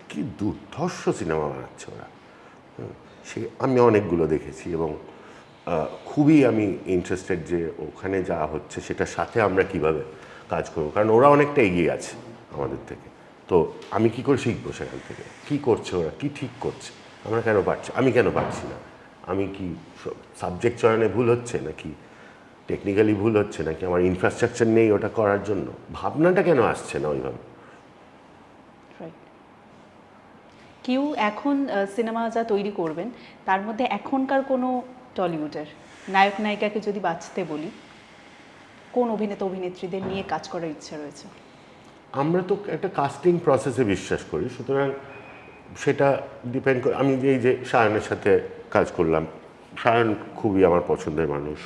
কি দুর্ধর্ষ সিনেমা বানাচ্ছে ওরা। সে আমি অনেকগুলো দেখেছি এবং খুবই আমি ইন্টারেস্টেড যে ওখানে যা হচ্ছে সেটার সাথে আমরা কিভাবে কাজ করবো, কারণ ওরা অনেকটা এগিয়ে আছে আমাদের থেকে। তো আমি কি করে শিখবো সেখান থেকে, কি করছে ওরা, কি ঠিক করছে, আমরা কেন পারছি, আমি কেন পারছি না, আমি কি সাবজেক্ট চয়নে ভুল হচ্ছে নাকি টেকনিক্যালি ভুল হচ্ছে নাকি আমার ইনফ্রাস্ট্রাকচার নেই ওটা করার জন্য, ভাবনাটা কেন আসছে না ওইভাবে। কিউ এখন সিনেমা যা তৈরি করবেন তার মধ্যে এখনকার কোনো টলিউডের নায়ক নায়িকাকে যদি বাছতে বলি, কোন অভিনেতা অভিনেত্রীদের নিয়ে কাজ করার ইচ্ছা রয়েছে? আমরা তো একটা কাস্টিং প্রসেসে বিশ্বাস করি, সুতরাং সেটা ডিপেন্ড করে। আমি এই যে সায়নের সাথে কাজ করলাম, সায়ন খুবই আমার পছন্দের মানুষ।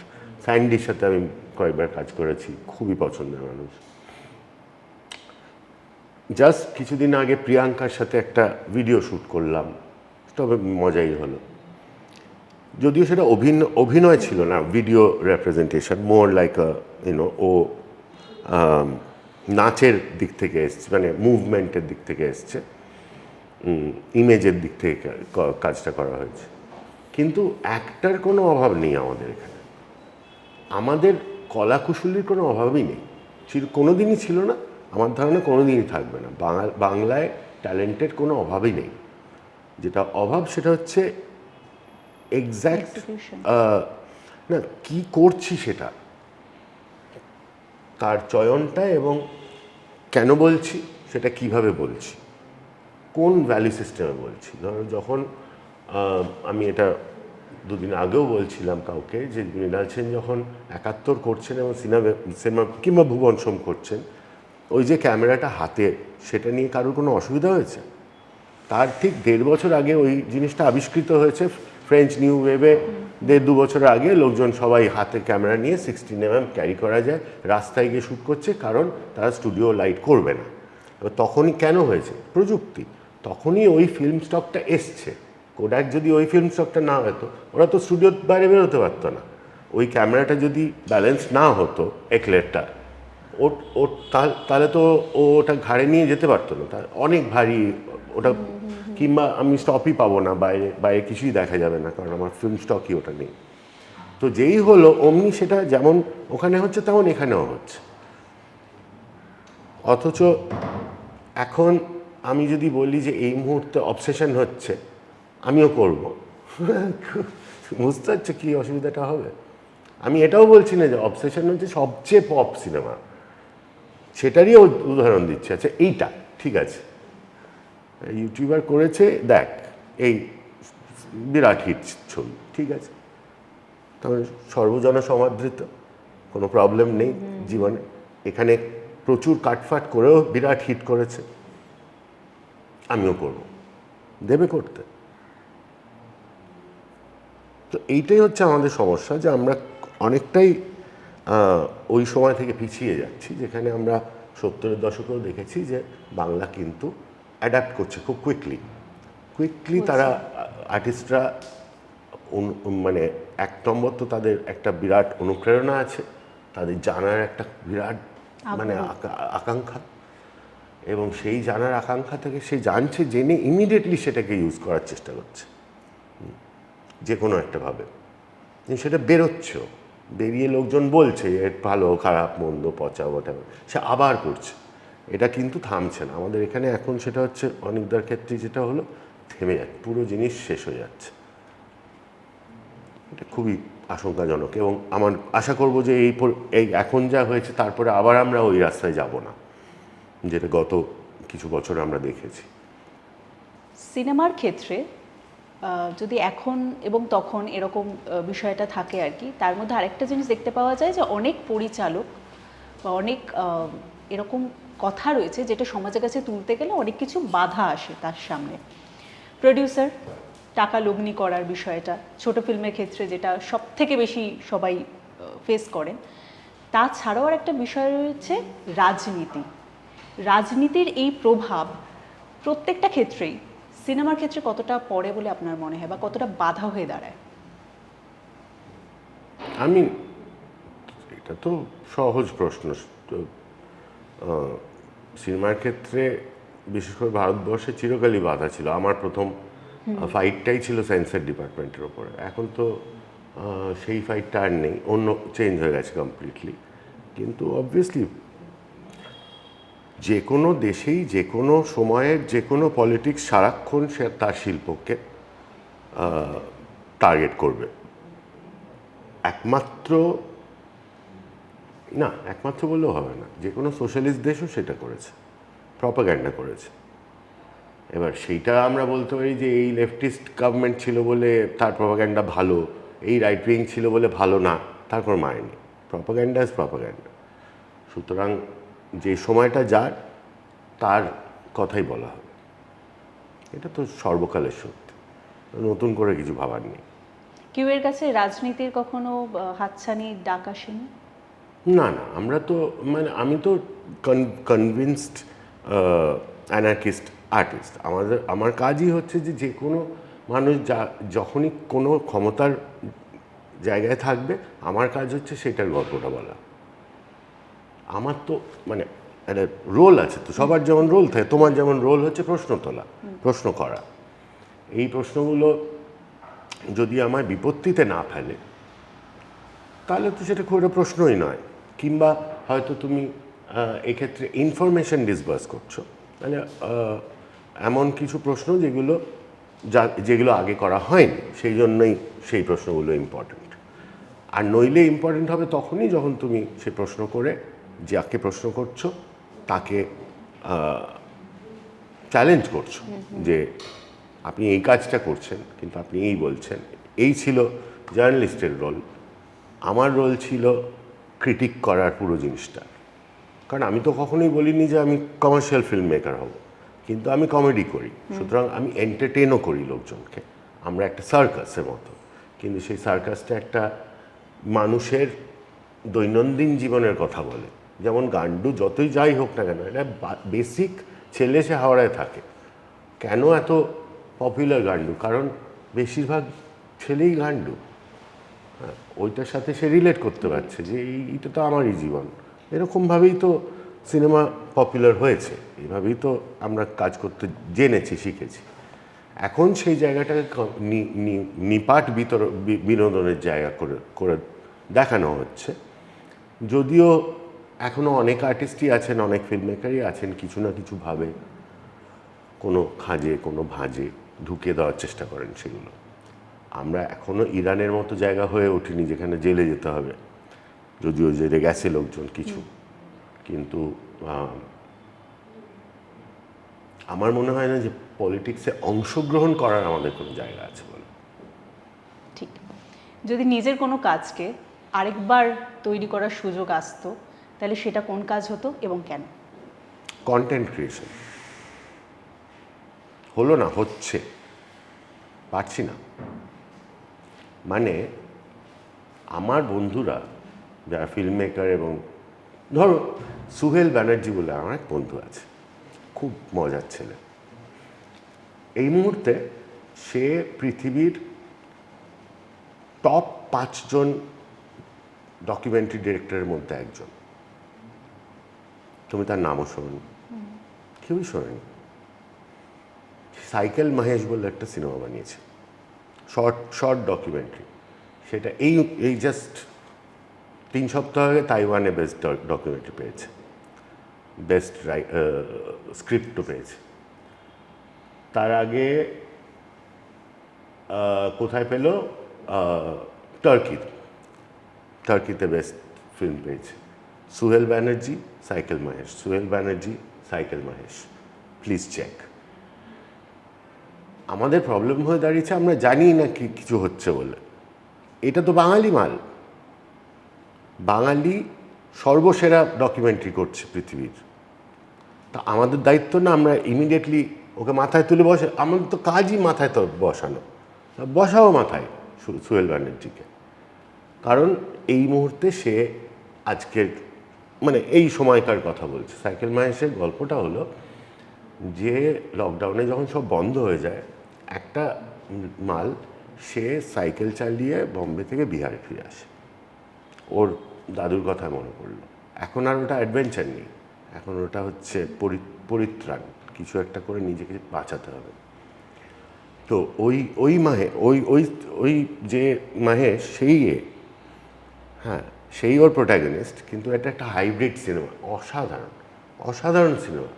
স্যান্ডির সাথে আমি কয়েকবার কাজ করেছি, খুবই পছন্দের মানুষ। জাস্ট কিছুদিন আগে প্রিয়াঙ্কার সাথে একটা ভিডিও শ্যুট করলাম, তবে মজাই হলো। যদিও সেটা অভিনয় ছিল না, ভিডিও রেপ্রেজেন্টেশন, মোর লাইক ও নাচের দিক থেকে এসছে, মানে মুভমেন্টের দিক থেকে এসছে, ইমেজের দিক থেকে কাজটা করা হয়েছে। কিন্তু অ্যাক্টার কোনো অভাব নেই আমাদের এখানে, আমাদের কলাকুশলীর কোনো অভাবই নেই, কোনো দিনই ছিল না, আমার ধারণা কোনো দিনই থাকবে না। বাংলায় ট্যালেন্টের কোনো অভাবই নেই। যেটা অভাব সেটা হচ্ছে এক্স্যাক্ট না কি করছি সেটা, তার চয়নটা, এবং কেন বলছি সেটা, কিভাবে বলছি, কোন ভ্যালু সিস্টেমে বলছি। ধরো যখন আমি এটা দুদিন আগেও বলছিলাম কাউকে, যে মৃণাল সেন যখন ৭১ করছেন এবং সিনেমা কিংবা ভুবন সোম করছেন, ওই যে ক্যামেরাটা হাতে, সেটা নিয়ে কারোর কোনো অসুবিধা হয়েছে? তার ঠিক ১.৫ বছর আগে ওই জিনিসটা আবিষ্কৃত হয়েছে ফ্রেঞ্চ নিউ ওয়েভে। ১.৫-২ বছর আগে লোকজন সবাই হাতে ক্যামেরা নিয়ে 16mm ক্যারি করা যায়, রাস্তায় গিয়ে শ্যুট করছে, কারণ তারা স্টুডিও লাইট করবে না। এবার তখনই কেন হয়েছে? প্রযুক্তি। তখনই ওই ফিল্ম স্টকটা এসছে। কোডাক যদি ওই ফিল্ম স্টকটা না হতো, ওরা তো স্টুডিওর বাইরে বেরোতে পারতো না। ওই ক্যামেরাটা যদি ব্যালেন্স না হতো, একলেটটা ওর তাহলে তো ওটা ঘাড়ে নিয়ে যেতে পারতো না, তার অনেক ভারী ওটা, কিংবা আমি স্টপই পাবো না, বাইরে কিছুই দেখা যাবে না, কারণ আমার ফিল্ম স্টকই ওটা নেই। তো যেই হলো অমনি সেটা যেমন ওখানে হচ্ছে তেমন এখানেও হচ্ছে। অথচ এখন আমি যদি বলি যে এই মুহূর্তে অবসেশন হচ্ছে, আমিও করব, বুঝতে পারছো কী অসুবিধাটা হবে? আমি এটাও বলছি না যে অবসেশন হচ্ছে সবচেয়ে পপ সিনেমা, সেটারই উদাহরণ দিচ্ছে। আচ্ছা এইটা ঠিক আছে, ইউটিউবার করেছে, দেখ এই বিরাট হিট ছবি, ঠিক আছে, তাহলে সর্বজন সমাদৃত, কোনো প্রবলেম নেই জীবনে। এখানে প্রচুর কাটফাট করেও বিরাট হিট করেছে, আমিও করব, দেবে করতে। তো এইটাই হচ্ছে আমাদের সমস্যা, যে আমরা অনেকটাই ওই সময় থেকে পিছিয়ে যাচ্ছি, যেখানে আমরা 70-এর দশকেও দেখেছি যে বাংলা কিন্তু অ্যাডাপ্ট করছে খুব কুইকলি তারা আর্টিস্টরা, মানে ১ নম্বর তো তাদের একটা বিরাট অনুপ্রেরণা আছে, তাদের জানার একটা বিরাট মানে আকাঙ্ক্ষা, এবং সেই জানার আকাঙ্ক্ষা থেকে সে জানছে, জেনে ইমিডিয়েটলি সেটাকে ইউজ করার চেষ্টা করছে যে কোনো একটা ভাবে, সেটা বেরোচ্ছেও, বেরিয়ে লোকজন বলছে এর ভালো খারাপ মন্দ পচা ওটা, সে আবার করছে, এটা কিন্তু থামছে না। আমাদের এখানে এখন সেটা হচ্ছে অনেকদার ক্ষেত্রে যেটা হলো, থেমে যাচ্ছে, পুরো জিনিস শেষ হয়ে যাচ্ছে। এটা খুবই আশঙ্কাজনক, এবং আমার আশা করব যে এই এখন যা হয়েছে তারপরে আবার আমরা ওই রাস্তায় যাব না, যেটা গত কিছু বছর আমরা দেখেছি। সিনেমার ক্ষেত্রে যদি এখন এবং তখন এরকম বিষয়টা থাকে আর কি, তার মধ্যে আরেকটা জিনিস দেখতে পাওয়া যায় যে অনেক পরিচালক বা অনেক এরকম কথা রয়েছে যেটা সমাজের কাছে তুলতে গেলে অনেক কিছু বাধা আসে তার সামনে। প্রডিউসার টাকা লগ্নি করার বিষয়টা ছোট ফিল্মের ক্ষেত্রে যেটা সব থেকে বেশি সবাই ফেস করেন। তাছাড়াও আর একটা বিষয় রয়েছে রাজনীতি। রাজনীতির এই প্রভাব প্রত্যেকটা ক্ষেত্রেই সিনেমার ক্ষেত্রে কতটা পড়ে বলে আপনার মনে হয় বা কতটা বাধা হয়ে দাঁড়ায়? আমি এটা তো সহজ প্রশ্ন। তো সিনেমার ক্ষেত্রে বিশেষ করে ভারতবর্ষে চিরকালই বাধা ছিল। আমার প্রথম ফাইটটাই ছিল সেন্সর ডিপার্টমেন্টের ওপরে। এখন তো সেই ফাইটটা আর নেই, অন্য চেঞ্জ হয়ে গেছে কমপ্লিটলি। কিন্তু অবভিয়াসলি যে কোনো দেশেই যে কোনো সময়ের যে কোনো পলিটিক্স সারাক্ষণ সে তার শিল্পকে টার্গেট করবে। একমাত্র বললেও হবে না, যে কোনো সোশ্যালিস্ট দেশও সেটা করেছে, প্রপাগ্যান্ডা করেছে। এবার সেইটা আমরা বলতে পারি যে এই লেফটিস্ট গভর্নমেন্ট ছিল বলে তার প্রপাগ্যান্ডা ভালো, এই রাইট উইং ছিল বলে ভালো না, তার কোনো মানে নেই। Propaganda is propaganda. সুতরাং যে সময়টা যার তার কথাই বলা হবে, এটা তো সর্বকালের সত্যি, নতুন করে কিছু ভাবার নেই। কেউ এর কাছে রাজনীতির কখনো হাতছানি ডাক আসেনি? না, আমরা তো আমি তো কনভিন্সড অ্যানার্কিস্ট আর্টিস্ট। আমার কাজই হচ্ছে যে কোনো মানুষ যখনই কোনো ক্ষমতার জায়গায় থাকবে, আমার কাজ হচ্ছে সেটার গল্পটা বলা। আমার তো একটা রোল আছে, তো সবার যেমন রোল থাকে, তোমার যেমন রোল হচ্ছে প্রশ্ন তোলা, প্রশ্ন করা। এই প্রশ্নগুলো যদি আমার বিপত্তিতে না ফেলে তাহলে তো সেটা খুব একটা প্রশ্নই নয়। কিংবা হয়তো তুমি এক্ষেত্রে ইনফরমেশন ডিসবার্স করছো, তাহলে এমন কিছু প্রশ্ন যেগুলো আগে করা হয়নি, সেই জন্যই সেই প্রশ্নগুলো ইম্পর্ট্যান্ট। আর নইলে ইম্পর্ট্যান্ট হবে তখনই যখন তুমি সে প্রশ্ন করে যাকে প্রশ্ন করছো তাকে চ্যালেঞ্জ করছো যে আপনি এই কাজটা করছেন কিন্তু আপনি এই বলছেন। এই ছিল জার্নালিস্টের রোল। আমার রোল ছিল ক্রিটিক করার পুরো জিনিসটা। কারণ আমি তো কখনোই বলিনি যে আমি কমার্শিয়াল ফিল্ম মেকার হব, কিন্তু আমি কমেডি করি, সুতরাং আমি এন্টারটেনও করি লোকজনকে। আমরা একটা সার্কাসের মতো, কিন্তু সেই সার্কাসটা একটা মানুষের দৈনন্দিন জীবনের কথা বলে। যেমন গান্ডু যতই যাই হোক না কেন, এটা বেসিক ছেলে, সে হাওড়ায় থাকে। কেন এত পপুলার গান্ডু? কারণ বেশিরভাগ ছেলেই গান্ডু। হ্যাঁ, ওইটার সাথে সে রিলেট করতে পারছে যে এইটা তো আমারই জীবন। এরকমভাবেই তো সিনেমা পপুলার হয়েছে, এইভাবেই তো আমরা কাজ করতে জেনেছি, শিখেছি। এখন সেই জায়গাটাকে নিপাট বিনোদনের জায়গা করে দেখানো হচ্ছে। যদিও এখনও অনেক আর্টিস্টই আছেন, অনেক ফিল্ম মেকারই আছেন, কিছু না কিছুভাবে কোনো খাঁজে কোনো ভাঁজে ঢুকে দেওয়ার চেষ্টা করেন সেগুলো। আমরা এখনও ইরানের মতো জায়গা হয়ে উঠিনি যেখানে জেলে যেতে হবে, যদিও জেলে গেছে লোকজন কিছু। কিন্তু আমার মনে হয় না যে পলিটিক্সে অংশগ্রহণ করার আমাদের কোনো জায়গা আছে বলে। ঠিক। যদি নিজের কোনো কাজকে আরেকবার তৈরি করার সুযোগ আসতো, তাহলে সেটা কোন কাজ হতো এবং কেন? Content creation. হলো না, হচ্ছে, পারছি না। আমার বন্ধুরা যারা ফিল্ম মেকার, এবং ধরো সুহেল ব্যানার্জি বলে আমার এক বন্ধু আছে, খুব মজার ছেলে। এই মুহূর্তে সে পৃথিবীর টপ 5 জন ডকুমেন্টারি ডিরেক্টরের মধ্যে একজন। তুমি তার নামও শোনি? কেউই শোনেনি। সাইকেল মহেশ বলে একটা সিনেমা বানিয়েছে, শর্ট ডকুমেন্টারি। সেটা এই জাস্ট 3 সপ্তাহ আগে তাইওয়ানে বেস্ট ডকুমেন্টারি পেয়েছে, বেস্ট স্ক্রিপ্টও পেয়েছে। তার আগে কোথায় পেল? টার্কিতে বেস্ট ফিল্ম পেয়েছে। Suhel Banerjee, cycle Mahesh, Suhel Banerjee, cycle Mahesh, please check. আমাদের প্রবলেম হয়ে দাঁড়িয়েছে আমরা জানি না কি কিছু হচ্ছে বলে। এটা তো বাঙালি মাল, বাঙালি সর্বসেরা ডকুমেন্টারি করছে পৃথিবীর। তা আমাদের দায়িত্ব না আমরা ইমিডিয়েটলি ওকে মাথায় তুলে বসে, আমাদের তো কাজই মাথায় তো বসানো, বসাও মাথায় সোহেল ব্যানার্জিকে। কারণ এই মুহূর্তে সে আজকের মানে এই সময়কার কথা বলছে। সাইকেল মাহেশের গল্পটা হলো যে লকডাউনে যখন সব বন্ধ হয়ে যায়, একটা মাল সে সাইকেল চালিয়ে বম্বে থেকে বিহারে ফিরে আসে। ওর দাদুর কথা মনে পড়লো। এখন আর ওটা অ্যাডভেঞ্চার নেই, এখন ওটা হচ্ছে পরিত্রাণ, কিছু একটা করে নিজেকে বাঁচাতে হবে। তো ওই মাহে ওই যে মাহেশ সেই হ্যাঁ সেই ওর প্রোটাগনিস্ট, কিন্তু এটা একটা হাইব্রিড সিনেমা, অসাধারণ সিনেমা।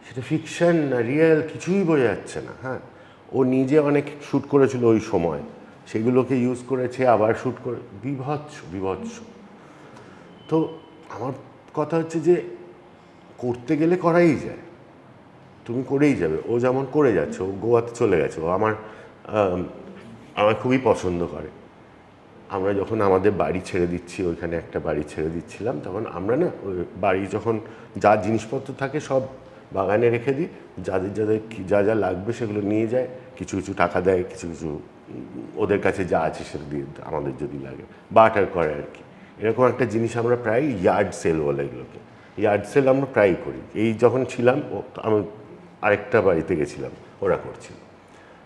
সেটা ফিকশন না রিয়েল কিছুই বোঝা যাচ্ছে না। হ্যাঁ, ও নিজে অনেক শ্যুট করেছিল ওই সময়, সেগুলোকে ইউজ করেছে আবার শ্যুট করে, বিভৎস। তো আমার কথা হচ্ছে যে করতে গেলে করাই যায়, তুমি করেই যাবে। ও যেমন করে যাচ্ছে, ও গোয়াতে চলে গেছে, ও আমার খুবই পছন্দ করে। আমরা যখন আমাদের বাড়ি ছেড়ে দিচ্ছি, ওইখানে একটা বাড়ি ছেড়ে দিচ্ছিলাম, তখন আমরা না ওই বাড়ি যখন যা জিনিসপত্র থাকে সব বাগানে রেখে দিই, যাদের যা লাগবে সেগুলো নিয়ে যায়, কিছু টাকা দেয়, কিছু ওদের কাছে যা আছে সেটা দিয়ে আমাদের যদি লাগে বার্টার করে আর কি। এরকম একটা জিনিস আমরা প্রায় ইয়ার্ড সেল বলে এগুলোকে, ইয়ার্ড সেল আমরা প্রায়ই করি। এই যখন ছিলাম আমি আরেকটা বাড়িতে গেছিলাম, ওরা করছিল।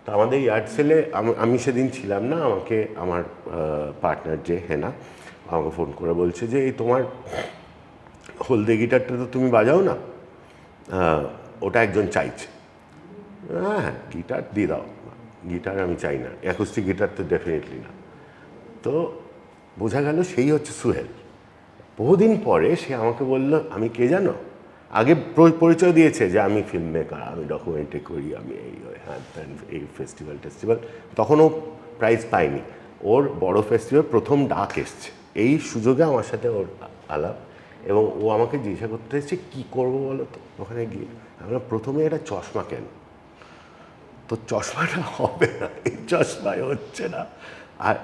তো আমাদের ইয়ার্ড সেলে আমি সেদিন ছিলাম না, আমাকে আমার পার্টনার যে হেনা আমাকে ফোন করে বলছে যে এই তোমার হলদে গিটারটা তো তুমি বাজাও না, ওটা একজন চাইছে। হ্যাঁ, গিটার দিয়ে দাও। গিটার আমি চাই না, অ্যাকুস্টিক গিটার তো ডেফিনেটলি না। তো বোঝা গেল সেই হচ্ছে সোহেল। বহুদিন পরে সে আমাকে বলল, আমি কে জানো, আগে পরিচয় দিয়েছে যে আমি ফিল্ম মেকার, আমি ডকুমেন্টারি করি, আমি এই ফেস্টিভ্যাল তখনও প্রাইজ পাইনি। ওর বড় ফেস্টিভ্যাল প্রথম ডাক এসছে, এই সুযোগে আমার সাথে ওর আলাপ, এবং ও আমাকে জিজ্ঞাসা করতে এসেছে কী করবো বলো তো ওখানে গিয়ে। আমরা প্রথমে একটা চশমা কেন, তো চশমাটা হবে না, এই চশমায় হচ্ছে না। আর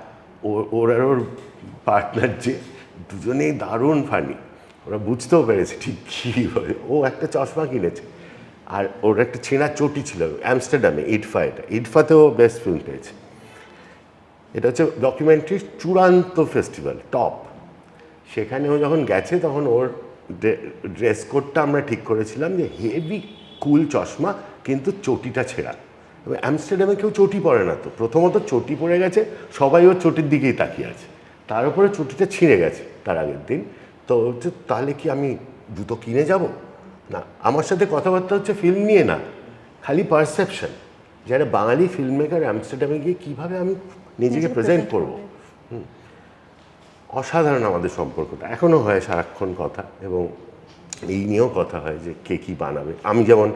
ওর আর ওর পার্টনার যে দুজনেই দারুণ ফানি, ওরা বুঝতেও পেরেছে ঠিক কী হয়। ও একটা চশমা কিনেছে, আর ওর একটা ছেঁড়া চটি ছিল অ্যামস্টারডামে, ইটফাতেও বেস্ট ফিল্ম পেয়েছে। এটা হচ্ছে ডকুমেন্টারির চূড়ান্ত ফেস্টিভ্যাল, টপ। সেখানে ও যখন গেছে তখন ওর ড্রেস কোডটা আমরা ঠিক করেছিলাম যে হেভি কুল চশমা, কিন্তু চটিটা ছেঁড়া। তবে অ্যামস্টারডামে কেউ চটি পরে না, তো প্রথমত চটি পরে গেছে, সবাই ওর চটির দিকেই তাকিয়ে আছে, তার উপরে চটিটা ছিঁড়ে গেছে তার আগের দিন। তো হচ্ছে তাহলে কি আমি জুতো কিনে যাব না, আমার সাথে কথাবার্তা হচ্ছে ফিল্ম নিয়ে না, খালি পারসেপশন, যারা বাঙালি ফিল্ম মেকার অ্যামস্টারডামে গিয়ে কীভাবে আমি নিজেকে প্রেজেন্ট করবো। অসাধারণ আমাদের সম্পর্কটা, এখনও হয় সারাক্ষণ কথা, এবং এই নিয়েও কথা হয় যে কে কী বানাবে। আমি যেমন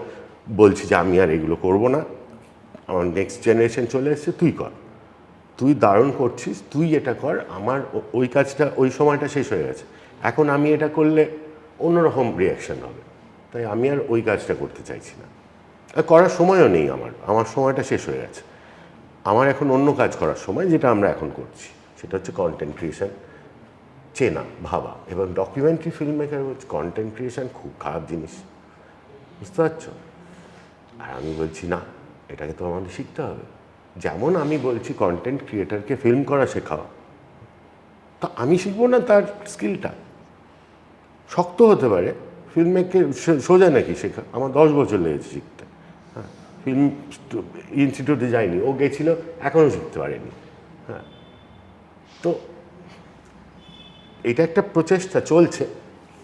বলছি যে আমি আর এগুলো করব না, আমার নেক্সট জেনারেশন চলে এসছে, তুই কর, তুই দারুণ করছিস, তুই এটা কর। আমার ওই কাজটা ওই সময়টা শেষ হয়ে গেছে, এখন আমি এটা করলে অন্যরকম রিয়াকশান হবে, তাই আমি আর ওই কাজটা করতে চাইছি না। করার সময়ও নেই, আমার সময়টা শেষ হয়ে গেছে। আমার এখন অন্য কাজ করার সময়, যেটা আমরা এখন করছি, সেটা হচ্ছে কন্টেন্ট ক্রিয়েশন, চেনা ভাবা। এবং ডকুমেন্টারি ফিল্ম মেকার হচ্ছে কন্টেন্ট ক্রিয়েশন খুব খারাপ জিনিস, বুঝতে পারছো? আর আমি বলছি না, এটাকে তো আমাদের শিখতে হবে। যেমন আমি বলছি কন্টেন্ট ক্রিয়েটারকে ফিল্ম করা শেখাও, তা আমি শিখবো না তার স্কিলটা? শক্ত হতে পারে, ফিল্ম মেকে সোজা নাকি শেখা? আমার 10 বছর লেগেছে শিখতে। হ্যাঁ, ফিল্ম ইনস্টিটিউটে যায়নি, ও গেছিলো, এখনও শিখতে পারেনি। হ্যাঁ, তো এটা একটা প্রচেষ্টা চলছে।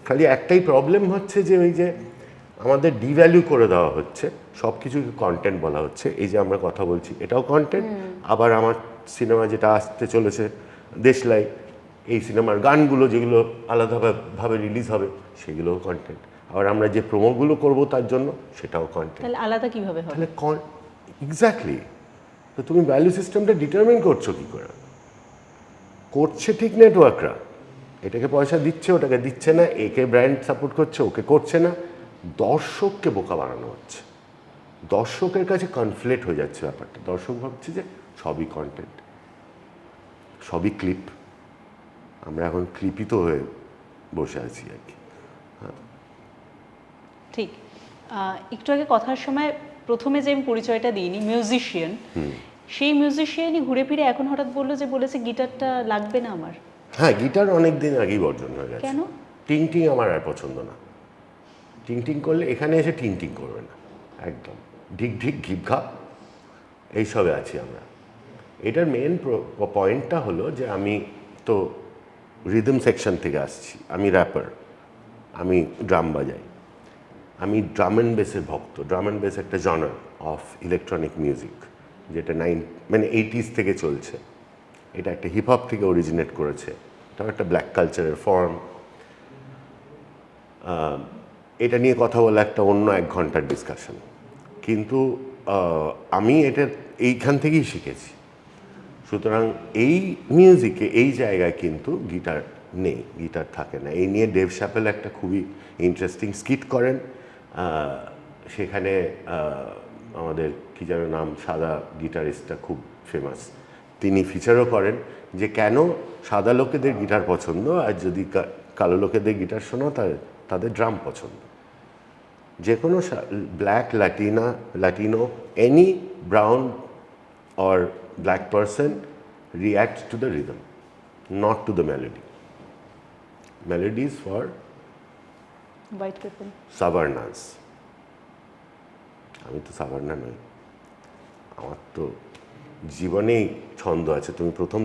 খালি একটাই প্রবলেম হচ্ছে যে ওই যে আমাদের ডিভ্যালু করে দেওয়া হচ্ছে, সব কিছুকে কন্টেন্ট বলা হচ্ছে। এই যে আমরা কথা বলছি এটাও কন্টেন্ট, আবার আমার সিনেমা যেটা আসতে চলেছে দেশলাই, এই সিনেমার গানগুলো যেগুলো আলাদাভাবে রিলিজ হবে সেগুলোও কন্টেন্ট, আবার আমরা যে প্রোমোগুলো করব তার জন্য সেটাও কন্টেন্ট। তাহলে আলাদা কিভাবে হবে? তাহলে এক্স্যাক্টলি, তো তুমি ভ্যালু সিস্টেমটা ডিটারমিন করছো কী করে? করছে ঠিক নেটওয়ার্করা, এটাকে পয়সা দিচ্ছে, ওটাকে দিচ্ছে না, একে ব্র্যান্ড সাপোর্ট করছে, ওকে করছে না, দর্শককে বোকা বানানো হচ্ছে। দর্শকের কাছে কনফ্লেট হয়ে যাচ্ছে ব্যাপারটা। দর্শক ভাবছে যে সবই কন্টেন্ট, সবই ক্লিপ, আমরা এখন ক্লিপিত হয়ে বসে আছি আর কি। ঠিক। একটু আগে কথার সময় প্রথমে যে আমি পরিচয়টা দিইনি, মিউজিশিয়ান, সেই মিউজিশিয়ানই ঘুরে ফিরে এখন হঠাৎ বললো যে বলেছে গিটারটা লাগবে না আমার। হ্যাঁ, গিটার অনেক দিন আগেই বর্জন হয়ে গেছে। কেন? টিং টিং আমার আর পছন্দ না। টিং টিং করলে এখানে এসে টিং টিং করবে না, একদম ঢিক ঢিক ঘিপ ঘাপ এইসবে আছি আমরা। এটার মেন পয়েন্টটা হলো যে আমি তো রিদম সেকশন থেকে আসছি, আমি র্যাপার, আমি ড্রাম বাজাই, আমি ড্রাম অ্যান্ড বেসের ভক্ত। ড্রাম অ্যান্ড বেস একটা জনার অফ ইলেকট্রনিক মিউজিক, যেটা 80s থেকে চলছে। এটা একটা হিপ হপ থেকে অরিজিনেট করেছে, এটাও একটা ব্ল্যাক কালচারের ফর্ম। এটা নিয়ে কথা বলা একটা অন্য 1 ঘন্টার ডিসকাশন, কিন্তু আমি এটা এইখান থেকেই শিখেছি। সুতরাং এই মিউজিকে এই জায়গায় কিন্তু গিটার নেই, গিটার থাকে না। এই নিয়ে ডেভ শ্যাপেল একটা খুবই ইন্টারেস্টিং স্কিট করেন। সেখানে আমাদের কী যেন নাম, সাদা গিটারিস্টটা খুব ফেমাস, তিনি ফিচারও করেন যে কেন সাদা লোকেদের গিটার পছন্দ আর যদি কালো লোকেদের গিটার শোনো তাদের ড্রাম পছন্দ। যে কোনো black, Latino, any brown or black person reacts to the rhythm, not to the melody. Melody is for white people. Savarnas. আমি তো সাভার্না নই, আমার তো জীবনেই ছন্দ আছে। তুমি প্রথম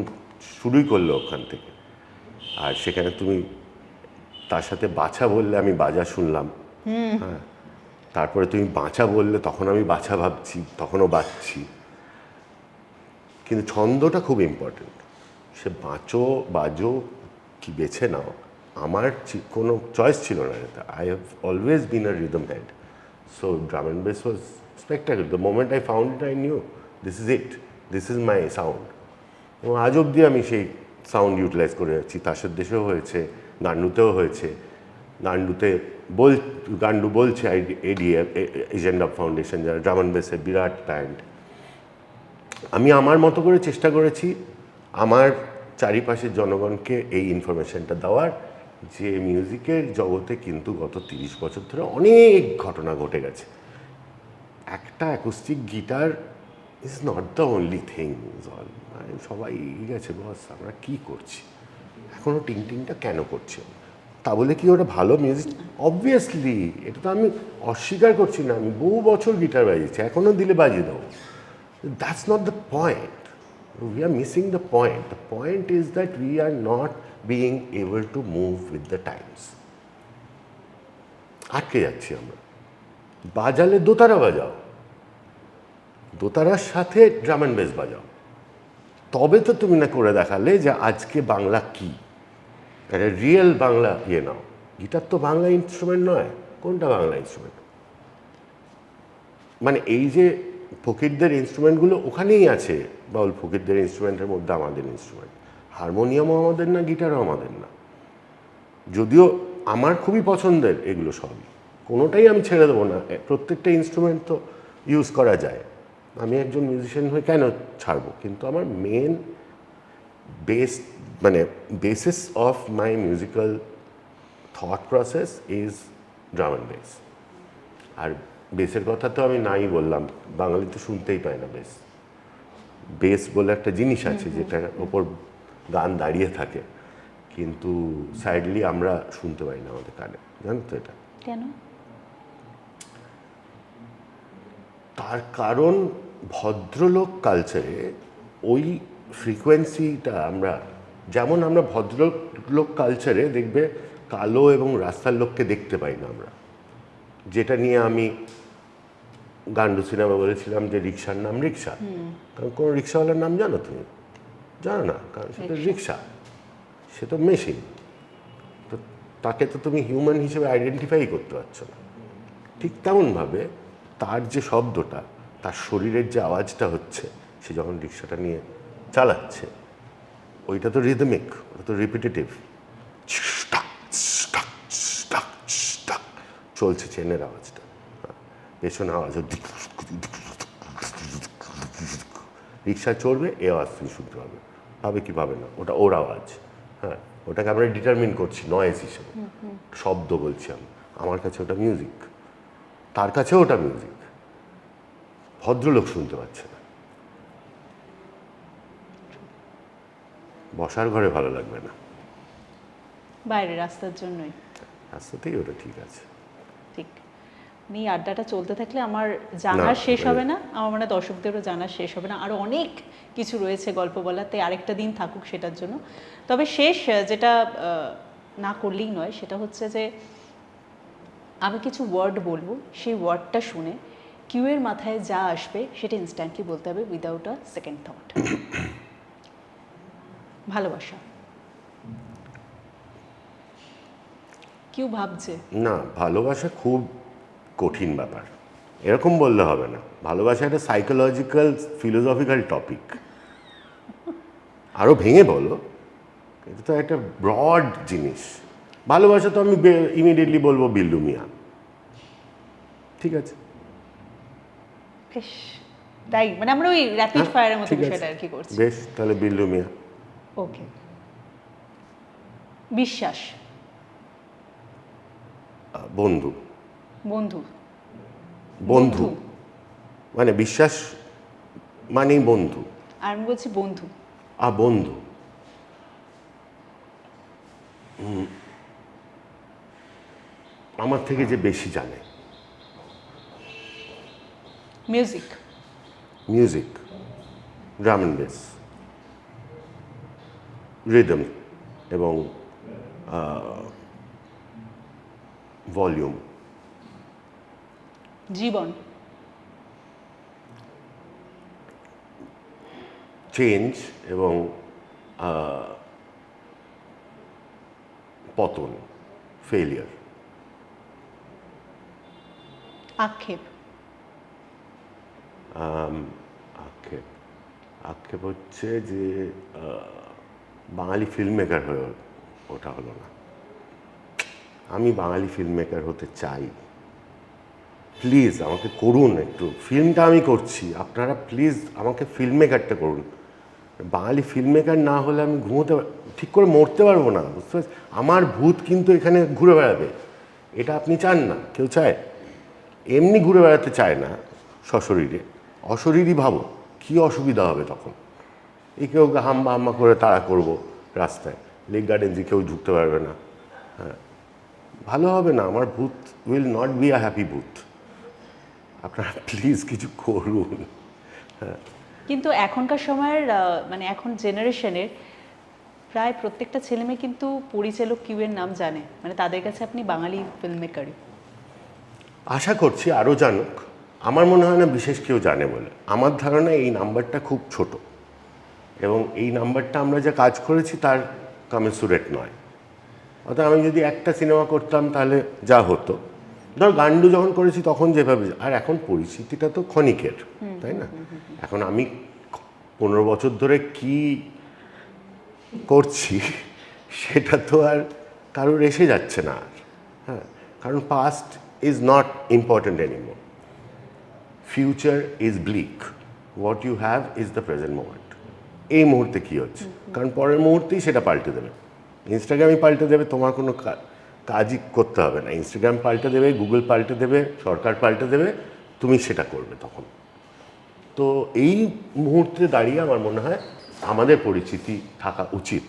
শুরুই করলে ওখান থেকে, আর সেখানে তুমি তার সাথে বাছা বললে আমি বাজা শুনলাম, হ্যাঁ, তারপরে তুমি বাঁচা বললে তখন আমি বাছা ভাবছি, তখনও বাজছি। কিন্তু ছন্দটা খুব ইম্পর্টেন্ট। সে বাজো কি বেছে নাও, আমার কোনো চয়েস ছিল না এটা। I have always been a rhythm head, so drum and bass was spectacle. The moment I found it, I knew this is it, this is my sound. এবং আজ অবধি আমি সেই সাউন্ড ইউটিলাইজ করে যাচ্ছি। তাসের দেশেও হয়েছে, গান্ডুতেও হয়েছে। গান্ডু বলছে এডিএফ, এজেন্ডা ফাউন্ডেশন, যারা ড্রাম অ্যান্ড বেসের বিরাট ব্যান্ড। আমি আমার মতো করে চেষ্টা করেছি আমার চারিপাশের জনগণকে এই ইনফরমেশনটা দেওয়ার, যে মিউজিকের জগতে কিন্তু গত 30 বছর ধরে অনেক ঘটনা ঘটে গেছে। একটা acoustic guitar is not the only thing. সবাই গেছে বস, আমরা কি করছি, এখনও টিং টিংটা কেন করছে? তা বলে কি ওটা ভালো মিউজিক? অবভিয়াসলি, এটা তো আমি অস্বীকার করছি না। আমি বহু বছর গিটার বাজিয়েছি, এখনও দিলে বাজিয়ে দেবো। That's not the point. We are missing the point. The point is that we are not being able to move with the times. আটকে যাচ্ছি আমরা। বাজালে দোতারা বাজাও, দোতারার সাথে ড্রাম অ্যান্ড বেস বাজাও, তবে তো তুমি না করে দেখালে যে আজকে বাংলা কি, একটা রিয়েল বাংলা নাও। গিটার তো বাংলা ইনস্ট্রুমেন্ট নয়। কোনটা বাংলা ইনস্ট্রুমেন্ট? মানে এই যে ফকিরদের ইনস্ট্রুমেন্টগুলো ওখানেই আছে, বাউল ফকিরদের ইনস্ট্রুমেন্টের মধ্যে আমাদের ইনস্ট্রুমেন্ট। হারমোনিয়ামও আমাদের না, গিটারও আমাদের না। যদিও আমার খুবই পছন্দের এগুলো সবই, কোনোটাই আমি ছেড়ে দেবো না। প্রত্যেকটা ইনস্ট্রুমেন্ট তো ইউজ করা যায়, আমি একজন মিউজিশিয়ান হয়ে কেন ছাড়বো? কিন্তু আমার main basis of my musical thought process is drum and bass. আর বেসের কথা তো আমি নাই বললাম, বাঙালি তো শুনতেই পায় না বেস। বেস বলে একটা জিনিস আছে যেটার ওপর গান দাঁড়িয়ে থাকে, কিন্তু স্যাডলি আমরা শুনতে পাই না আমাদের কানে। জানো তো এটা কেন? তার কারণ ভদ্রলোক কালচারে ওই ফ্রিকোয়েন্সিটা আমরা, যেমন আমরা ভদ্রলোক কালচারে দেখবে কালো এবং রাস্তার লোককে দেখতে পাই না আমরা, যেটা নিয়ে আমি গান্ডু সিনেমা বলেছিলাম যে রিক্সার নাম রিক্সা। কারণ কোনো রিক্সাওয়ালার নাম জানো তুমি? জানো না, কারণ সেটা রিক্সা, সে তো মেশিন। তো তাকে তো তুমি হিউম্যান হিসেবে আইডেন্টিফাই করতে পারছো না। ঠিক তেমনভাবে তার যে শব্দটা, তার শরীরের যে আওয়াজটা হচ্ছে, সে যখন রিক্সাটা নিয়ে চালাচ্ছে, ওইটা তো রিদমিক, ওটা তো রিপিটেটিভ, চলছে চেনের আওয়াজটা, পেছনে আওয়াজ রিক্সা চড়বে এ আওয়াজ তুমি শুনতে পাবে, পাবে কি পাবে না ওটা ওর আওয়াজ। হ্যাঁ, ওটাকে আমরা ডিটারমিন করছি নয়েজ হিসেবে, শব্দ বলছি আমি, আমার কাছে ওটা মিউজিক, তার কাছেও ওটা মিউজিক। ভদ্রলোক শুনতে পাচ্ছে না, বসার ঘরে ভালো লাগবে না, বাইরে রাস্তার জন্যই। রাস্তাতেই ওটা ঠিক আছে। ঠিক। এই আড্ডাটা চলতে থাকলে আমার জানার শেষ হবে না, আমার মনে হয় দর্শকদেরও জানার শেষ হবে না, আরও অনেক কিছু রয়েছে গল্প বলার, তাই আরেকটা দিন থাকুক সেটার জন্য। তবে শেষ যেটা না করলেই নয় সেটা হচ্ছে যে আমি কিছু ওয়ার্ড বলবো, সেই ওয়ার্ডটা শুনে কিউয়ের মাথায় যা আসবে সেটা ইনস্ট্যান্টলি বলতে হবে উইদাউট আ সেকেন্ড থট। ভালোবাসা। কিউ ভাবছে না, ভালোবাসা খুব কঠিন ব্যাপার, এরকম বললে হবে না। ভালোবাসা একটা সাইকোলজিক্যাল ফিলোসফিক্যাল টপিক, আরও ভেঙে বলো, এটা তো একটা ব্রড জিনিস। ভালোবাসা তো আমি ইমিডিয়েটলি বলবো বিল্লু মিয়া, ঠিক আছে? বেশ, তাই মানে আমরা ওই র্যাপিড ফায়ারের মতো ঠিক আছে, বিষয়টা আর কি করছি। বেশ, তাহলে বিল্লু মিয়া। ওকে। বিশ্বাস। বন্ধু। বন্ধু। বন্ধু মানে বিশ্বাস মানেই বন্ধু। আর আমি বলছি বন্ধু। বন্ধু আমার থেকে যে বেশি জানে। Music. Music, drum and base, rhythm এবং ভলিউম। জীবন। চেঞ্জ এবং পতন, ফেলিয়ার। আক্ষেপ। আক্ষেপ, আক্ষেপ হচ্ছে যে বাঙালি ফিল্ম মেকার হয়ে ওটা হলো না। আমি বাঙালি ফিল্ম মেকার হতে চাই, প্লিজ আমাকে করুন একটু। ফিল্মটা আমি করছি, আপনারা প্লিজ আমাকে ফিল্ম মেকারটা করুন। বাঙালি ফিল্ম মেকার না হলে আমি ঘুমোতে ঠিক করে মরতে পারবো না, বুঝতে পারছি? আমার ভূত কিন্তু এখানে ঘুরে বেড়াবে, এটা আপনি চান না? কেউ চায়? এমনি ঘুরে বেড়াতে চায় না সশরীরে, অশরীরই ভাবো কী অসুবিধা হবে তখন। এই কেউ হাম্বা হাম্বা করে তাড়া করবো রাস্তায়, লেক গার্ডেন যে কেউ ঢুকতে পারবে না। হ্যাঁ, ভালো হবে না, আমার ভূত will not be a happy ভূত। আপনারা প্লিজ কিছু করুন। হ্যাঁ, কিন্তু এখনকার সময়ের মানে এখন জেনারেশনের প্রায় প্রত্যেকটা ছেলেমেয়ে কিন্তু পরিচালক কিউয়ের নাম জানে, মানে তাদের কাছে আপনি বাঙালি ফিল্ম মেকারই। আশা করছি আরও জানুক। আমার মনে হয় না বিশেষ কেউ জানে বলে। আমার ধারণা এই নাম্বারটা খুব ছোট এবং এই নাম্বারটা আমরা যা কাজ করেছি তার কমেন্সুরেট নয়। অর্থাৎ আমি যদি একটা সিনেমা করতাম তাহলে যা হতো, ধর গান্ডু যখন করেছি তখন যেভাবে, আর এখন পরিস্থিতিটা তো ক্ষণিকের, তাই না? এখন আমি 15 বছর ধরে কি করছি সেটা তো আর কারোর এসে যাচ্ছে না আর। হ্যাঁ, কারণ past is not important anymore, future is bleak, what you have is the present moment. এই মুহূর্তে কী হচ্ছে, কারণ পরের মুহূর্তেই সেটা পাল্টে দেবে। ইনস্টাগ্রামই পাল্টে দেবে, তোমার কোনো কাজই করতে হবে না। ইনস্টাগ্রাম পাল্টে দেবে, গুগল পাল্টে দেবে, সরকার পাল্টে দেবে, তুমি সেটা করবে তখন। তো এই মুহূর্তে দাঁড়িয়ে আমার মনে হয় আমাদের পরিচিতি থাকা উচিত।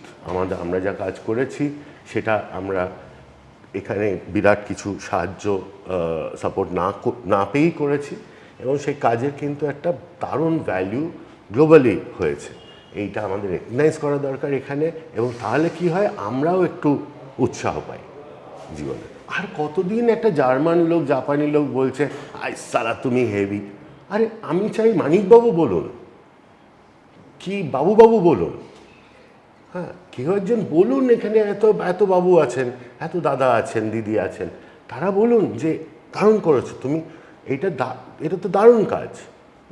আমরা যা কাজ করেছি সেটা আমরা এখানে বিরাট কিছু সাহায্য সাপোর্ট না পেয়েই করেছি এবং সেই কাজের কিন্তু একটা দারুণ ভ্যালু গ্লোবালি হয়েছে। এইটা আমাদের রেকগনাইজ করা দরকার এখানে, এবং তাহলে কি হয় আমরাও একটু উৎসাহ পাই জীবনে। আর কতদিন একটা জার্মান লোক জাপানি লোক বলছে আই সালা তুমি হেভি। আরে আমি চাই মানিকবাবু বলুন, কি বাবু বাবু বলুন। হ্যাঁ, কেউ একজন বলুন, এখানে এত এত বাবু আছেন, এত দাদা আছেন, দিদি আছেন, তারা বলুন যে দারুণ করেছো তুমি, এটা তো দারুণ কাজ,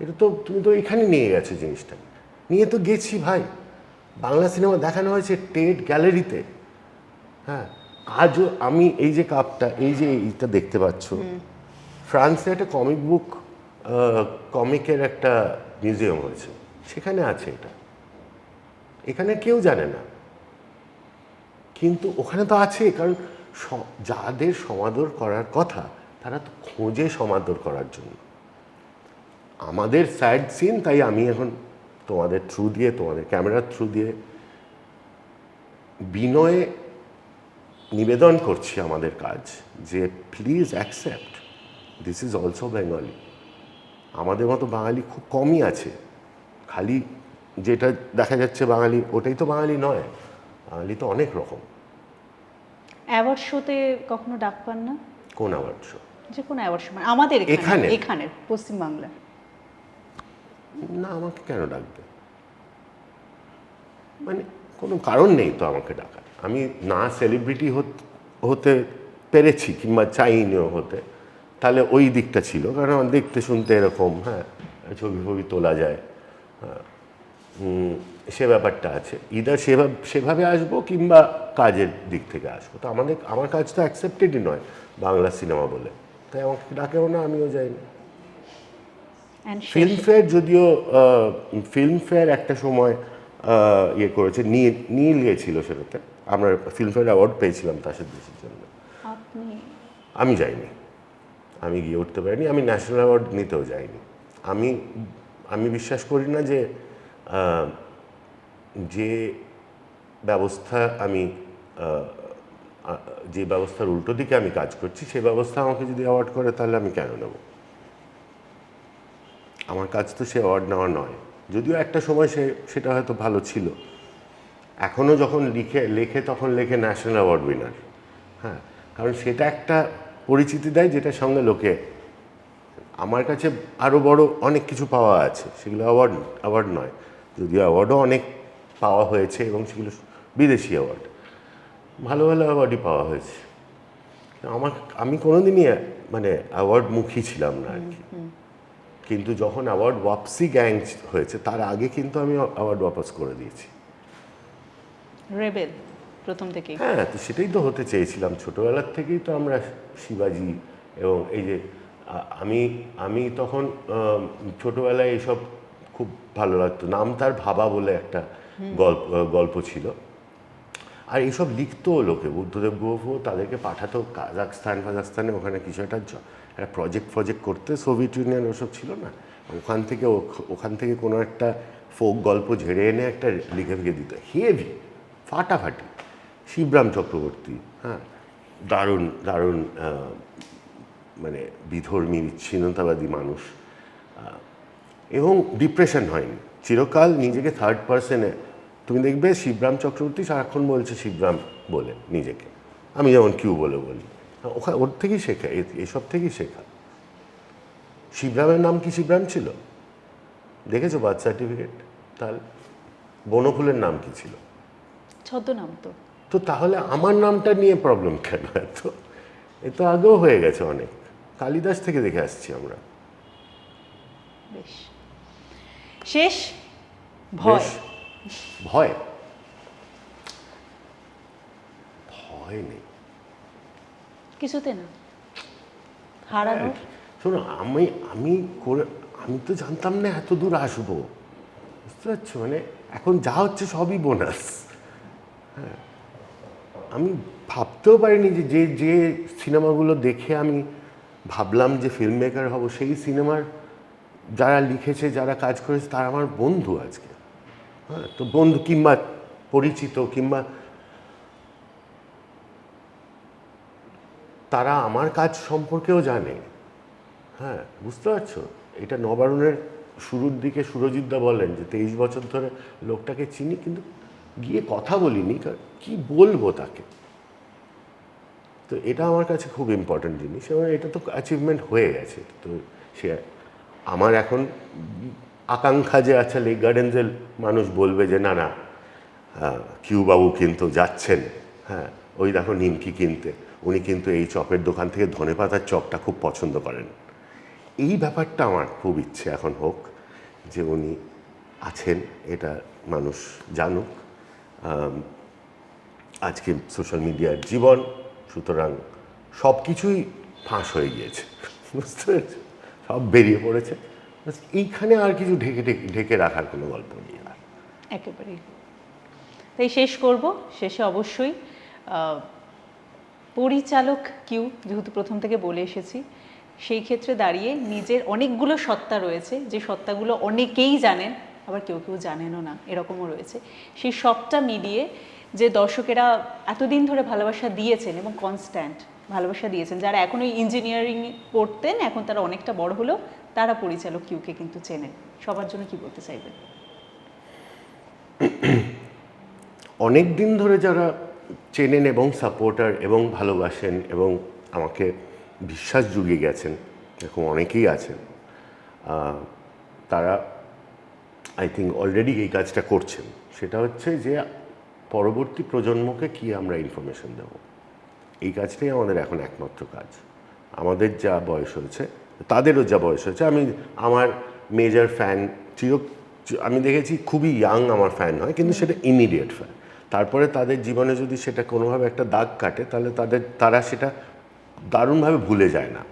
এটা তো তুমি তো এখানে নিয়ে গেছো জিনিসটা। নিয়ে তো গেছি ভাই, বাংলা সিনেমা দেখানো হয়েছে টেট গ্যালারিতে। হ্যাঁ, আজও আমি এই যে কাপটা, এই যে এইটা দেখতে পাচ্ছ, ফ্রান্সে একটা কমিকের একটা মিউজিয়াম হয়েছে, সেখানে আছে এটা, এখানে কেউ জানে না, কিন্তু ওখানে তো আছে, কারণ যাদের সমাদর করার কথা তারা তো খোঁজে সমাদর করার জন্য। আমাদের স্যাড সিন, তাই আমি এখন তোমাদের থ্রু দিয়ে, তোমাদের ক্যামেরার থ্রু দিয়ে বিনয়ে নিবেদন করছি আমাদের কাজ, যে please accept this is also Bengali. আমাদের মতো বাঙালি খুব কমই আছে, খালি যেটা দেখা যাচ্ছে বাঙালি ওটাই তো বাঙালি নয়, বাঙালি তো অনেক রকম। অ্যাওয়ার্ড শোতে কখনো ডাক পান না? কোন অ্যাওয়ার্ড শো? যে কোনো অ্যাওয়ার্ড শো, মানে আমাদের এখানে? এখানের পশ্চিমবাংলার। না, আমাকে কেন ডাকবে? মানে কোনো কারণ নেই তো আমাকে ডাকার। আমি না সেলিব্রিটি হতে পেরেছি কিংবা চাইনিও হতে, তাহলে ওই দিকটা ছিল, কারণ আমার দেখতে শুনতে এরকম, হ্যাঁ, ছবি ফবি তোলা যায়, হ্যাঁ, সে ব্যাপারটা আছে। ইদার সেভাবে আসবো কিংবা কাজের দিক থেকে আসবো, তো আমার কাজ তো অ্যাকসেপ্টেডই নয় বাংলা সিনেমা বলে, তাই আমাকে ডাকেও না, আমিও যাইনি। ফিল্মফেয়ার যদিও, ফিল্মফেয়ার একটা সময় ইয়ে করেছে, নীল গিয়েছিল সেটাতে, আমরা ফিল্মফেয়ার অ্যাওয়ার্ড পেয়েছিলাম তাসের দেশের জন্য। আমি যাইনি, আমি গিয়ে উঠতে পারিনি, আমি ন্যাশনাল অ্যাওয়ার্ড নিতেও যাইনি। আমি বিশ্বাস করি না যে যে ব্যবস্থা আমি যে ব্যবস্থার উল্টো দিকে আমি কাজ করছি, সেই ব্যবস্থা আমাকে যদি অ্যাওয়ার্ড করে তাহলে আমি কেন নেব? আমার কাজ তো সে অ্যাওয়ার্ড নেওয়া নয়, যদিও একটা সময় সেটা হয়তো ভালো ছিল। এখনও যখন লেখে তখন লেখে ন্যাশনাল অ্যাওয়ার্ড উইনার, হ্যাঁ, কারণ সেটা একটা পরিচিতি দেয়, যেটার সঙ্গে লোকে, আমার কাছে আরও বড় অনেক কিছু পাওয়া আছে, সেগুলো অ্যাওয়ার্ড নয়, যদিও অ্যাওয়ার্ডও অনেক পাওয়া হয়েছে এবং সেগুলো বিদেশি অ্যাওয়ার্ড, ভালো ভালো অ্যাওয়ার্ডই পাওয়া হয়েছে। আমি কোনোদিনই মানে অ্যাওয়ার্ডমুখী ছিলাম না আর কি। কিন্তু যখন অ্যাওয়ার্ড ওয়াপসি গ্যাং হয়েছে তার আগে কিন্তু আমি অ্যাওয়ার্ড ওয়াপস করে দিয়েছি। রেবেল প্রথম থেকেই, হ্যাঁ, তো সেটাই তো হতে চেয়েছিলাম ছোটোবেলার থেকেই তো আমরা শিবাজি, এবং এই যে আমি তখন ছোটোবেলায় এইসব খুব ভালো লাগতো, নাম তার ভাবা বলে একটা গল্প ছিল, আর এইসব লিখতো লোকে, বুদ্ধদেব গুহ তাদেরকে পাঠাতো কাজাখস্তানে, ওখানে কিছু একটা প্রজেক্ট করতে, সোভিয়েত ইউনিয়ন ওসব ছিল না, ওখান থেকে কোনো একটা ফোক গল্প ঝেড়ে এনে একটা লিখে দিত, হেভি ফাটাফাটি। শিবরাম চক্রবর্তী, হ্যাঁ, দারুণ মানে বিধর্মী বিচ্ছিন্নতাবাদী মানুষ, এবং ডিপ্রেশন হয়নি চিরকাল, নিজেকে থার্ড পার্সনে, তুমি দেখবে শিবরাম চক্রবর্তী সারাক্ষণ বলছে শিবরাম বলে নিজেকে, আমি যেমন কিউ বলে বলি, ওর থেকেই শেখা, এসব থেকেই শেখা। শিবরামের নাম কি শিবরাম ছিল? দেখেছো বার্থ সার্টিফিকেট? তাহলে বনফুলের নাম কি ছিল? ছদ্মনাম তো। তো তাহলে আমার নামটা নিয়ে প্রবলেম কেন? এ তো আগেও হয়ে গেছে অনেক, কালিদাস থেকে দেখে আসছি আমরা। বেশ, শেষ ভয়। ভয় ভয় নেই কিছুতে না, হারানো। শোনো, আমি তো জানতাম না এত দূর আসবো, বুঝতে পারছো? মানে এখন যা হচ্ছে সবই বোনাস। হ্যাঁ, আমি ভাবতেও পারিনি যে সিনেমাগুলো দেখে আমি ভাবলাম যে ফিল্ম মেকার হব, সেই সিনেমার যারা লিখেছে, যারা কাজ করেছে, তারা আমার বন্ধু আজকে। হ্যাঁ, তো বন্ধু কিংবা পরিচিত, কিংবা তারা আমার কাজ সম্পর্কেও জানে। হ্যাঁ, বুঝতে পারছো? এটা নবারুণের শুরুর দিকে সুরজিৎদা বলেন যে 23 বছর ধরে লোকটাকে চিনি, কিন্তু গিয়ে কথা বলিনি, কি বলবো তাকে। তো এটা আমার কাছে খুব ইম্পর্ট্যান্ট জিনিস, এবং এটা তো অ্যাচিভমেন্ট হয়ে গেছে। তো সে আমার এখন আকাঙ্ক্ষা যে আচ্ছা লেক গার্ডেন্সের মানুষ বলবে যে না না, কিউ বাবু কিন্তু যাচ্ছেন, হ্যাঁ, ওই দেখো নিমকি কিনতে, উনি কিন্তু এই চপের দোকান থেকে ধনেপাতার চপটা খুব পছন্দ করেন। এই ব্যাপারটা আমার খুব ইচ্ছে এখন হোক, যে উনি আছেন, এটা মানুষ জানুক। আজকে সোশ্যাল মিডিয়ার জীবন, সুতরাং সব কিছুই ফাঁস হয়ে গিয়েছে, বুঝতে পেরেছি, সব বেরিয়ে পড়েছে, এইখানে আর কিছু ঢেকে ঢেকে ঢেকে রাখার কোনো গল্প নেই আর। একেবারেই। তাই শেষ করব, শেষে অবশ্যই পরিচালক কিউ, যেহেতু প্রথম থেকে বলে এসেছি, সেই ক্ষেত্রে দাঁড়িয়ে নিজের অনেকগুলো সত্তা রয়েছে, যে সত্তাগুলো অনেকেই জানেন, আবার কেউ কেউ জানেনও না, এরকমও রয়েছে। সেই সবটা মিলিয়ে যে দর্শকেরা এতদিন ধরে ভালোবাসা দিয়েছেন এবং কনস্ট্যান্ট ভালোবাসা দিয়েছেন, যারা এখন ওই ইঞ্জিনিয়ারিং পড়তেন, এখন তারা অনেকটা বড় হলেও তারা পরিচালক কিউকে কিন্তু চেনেন। সবার জন্য কি বলতে চাইবেন? অনেক দিন ধরে যারা চেনেন এবং সাপোর্টার এবং ভালোবাসেন এবং আমাকে বিশ্বাস জুগিয়ে গেছেন, এরকম অনেকেই আছেন, তারা আই থিঙ্ক অলরেডি এই কাজটা করছেন। সেটা হচ্ছে যে পরবর্তী প্রজন্মকে কি আমরা ইনফরমেশন দেব, এই কাজটাই আমাদের এখন একমাত্র কাজ। আমাদের যা বয়স হয়েছে, তাদেরও যা বয়স হয়েছে, আমার মেজর ফ্যান আমি দেখেছি খুবই ইয়াং আমার ফ্যান হয়, কিন্তু সেটা ইমিডিয়েট ফ্যান। তারপরে তাদের জীবনে যদি সেটা কোনোভাবে একটা দাগ কাটে, তাহলে তারা সেটা দারুণভাবে ভুলে যায় না।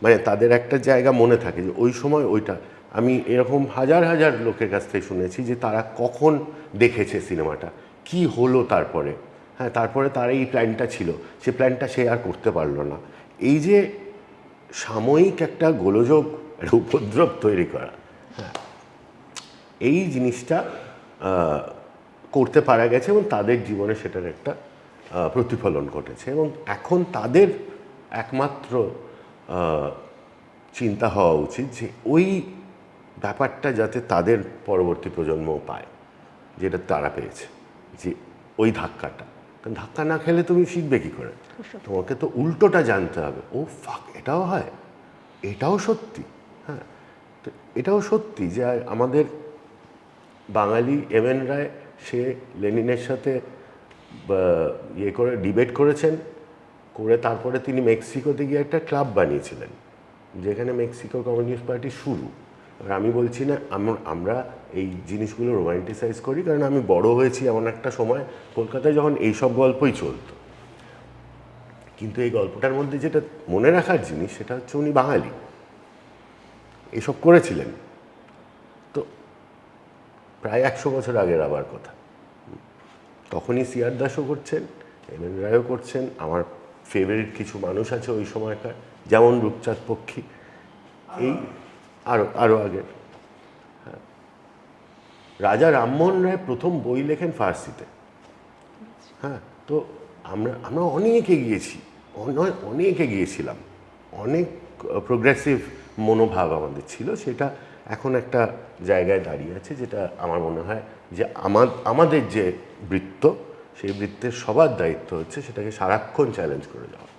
মানে তাদের একটা জায়গা মনে থাকে যে ওই সময় ওইটা। আমি এরকম হাজার হাজার লোকের কাছ থেকে শুনেছি যে তারা কখন দেখেছে সিনেমাটা, কি হলো তারপরে, হ্যাঁ তারপরে তার এই প্ল্যানটা ছিল, সে প্ল্যানটা সে আর করতে পারলো না। এই যে সাময়িক একটা গোলযোগ, একটা উপদ্রব তৈরি করা, হ্যাঁ এই জিনিসটা করতে পারা গেছে এবং তাদের জীবনে সেটার একটা প্রতিফলন ঘটেছে। এবং এখন তাদের একমাত্র চিন্তা হওয়া উচিত যে ওই ব্যাপারটা যাতে তাদের পরবর্তী প্রজন্মও পায়, যেটা তারা পেয়েছে, যে ওই ধাক্কাটা। কারণ ধাক্কা না খেলে তুমি শিখবে কী করে? তোমাকে তো উল্টোটা জানতে হবে। ও ফাক, এটাও হয়, এটাও সত্যি। হ্যাঁ, তো এটাও সত্যি যে আমাদের বাঙালি এম.এন. রায়, সে লেনিনের সাথে ইয়ে করে ডিবেট করেছেন, করে তারপরে তিনি মেক্সিকোতে গিয়ে একটা ক্লাব বানিয়েছিলেন, যেখানে মেক্সিকো কমিউনিস্ট পার্টি শুরু। আর আমি বলছি না আমরা এই জিনিসগুলো রোমান্টিসাইজ করি, কারণ আমি বড় হয়েছি এমন একটা সময় কলকাতায় যখন এইসব গল্পই চলতো। কিন্তু এই গল্পটার মধ্যে যেটা মনে রাখার জিনিস, সেটা হচ্ছে উনি বাঙালি, এসব করেছিলেন। তো প্রায় 100 বছর আগের আবার কথা। তখনই সিআর দাসও করছেন, এম.এন. রায়ও করছেন। আমার ফেভারিট কিছু মানুষ আছে ওই সময়কার, যেমন রূপচাঁদ পক্ষী, এই আরও আগের। হ্যাঁ, রাজা রামমোহন রায় প্রথম বই লেখেন ফার্সিতে। হ্যাঁ, তো আমরা অনেক এগিয়েছি, অনেক এগিয়েছিলাম, অনেক প্রোগ্রেসিভ মনোভাব আমাদের ছিল। সেটা এখন একটা জায়গায় দাঁড়িয়ে আছে, যেটা আমার মনে হয় যে আমাদের যে বৃত্ত, সেই বৃত্তের সবার দায়িত্ব হচ্ছে সেটাকে সারাক্ষণ চ্যালেঞ্জ করে যাওয়া,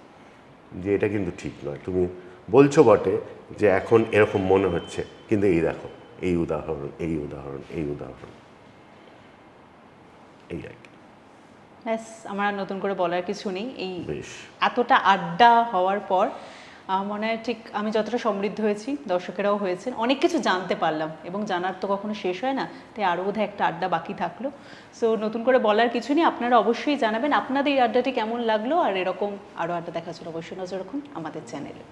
যে এটা কিন্তু ঠিক নয়। তুমি বলছো বটে যে এখন এরকম মনে হচ্ছে, কিন্তু এই দেখো, এই উদাহরণ, এই উদাহরণ, এই উদাহরণ, এই আর কি। ব্যাস, আমার আর নতুন করে বলার কিছু নেই। এই বেশ, এতটা আড্ডা হওয়ার পর আমার মনে হয় ঠিক আমি যতটা সমৃদ্ধ হয়েছি, দর্শকেরাও হয়েছেন, অনেক কিছু জানতে পারলাম, এবং জানার তো কখনো শেষ হয় না, তাই আরও বোধহয় একটা আড্ডা বাকি থাকলো। সো নতুন করে বলার কিছু নেই, আপনারা অবশ্যই জানাবেন আপনাদের এই আড্ডাটি কেমন লাগলো, আর এরকম আরও আড্ডা দেখার জন্য অবশ্যই নজর রাখুন আমাদের চ্যানেলে।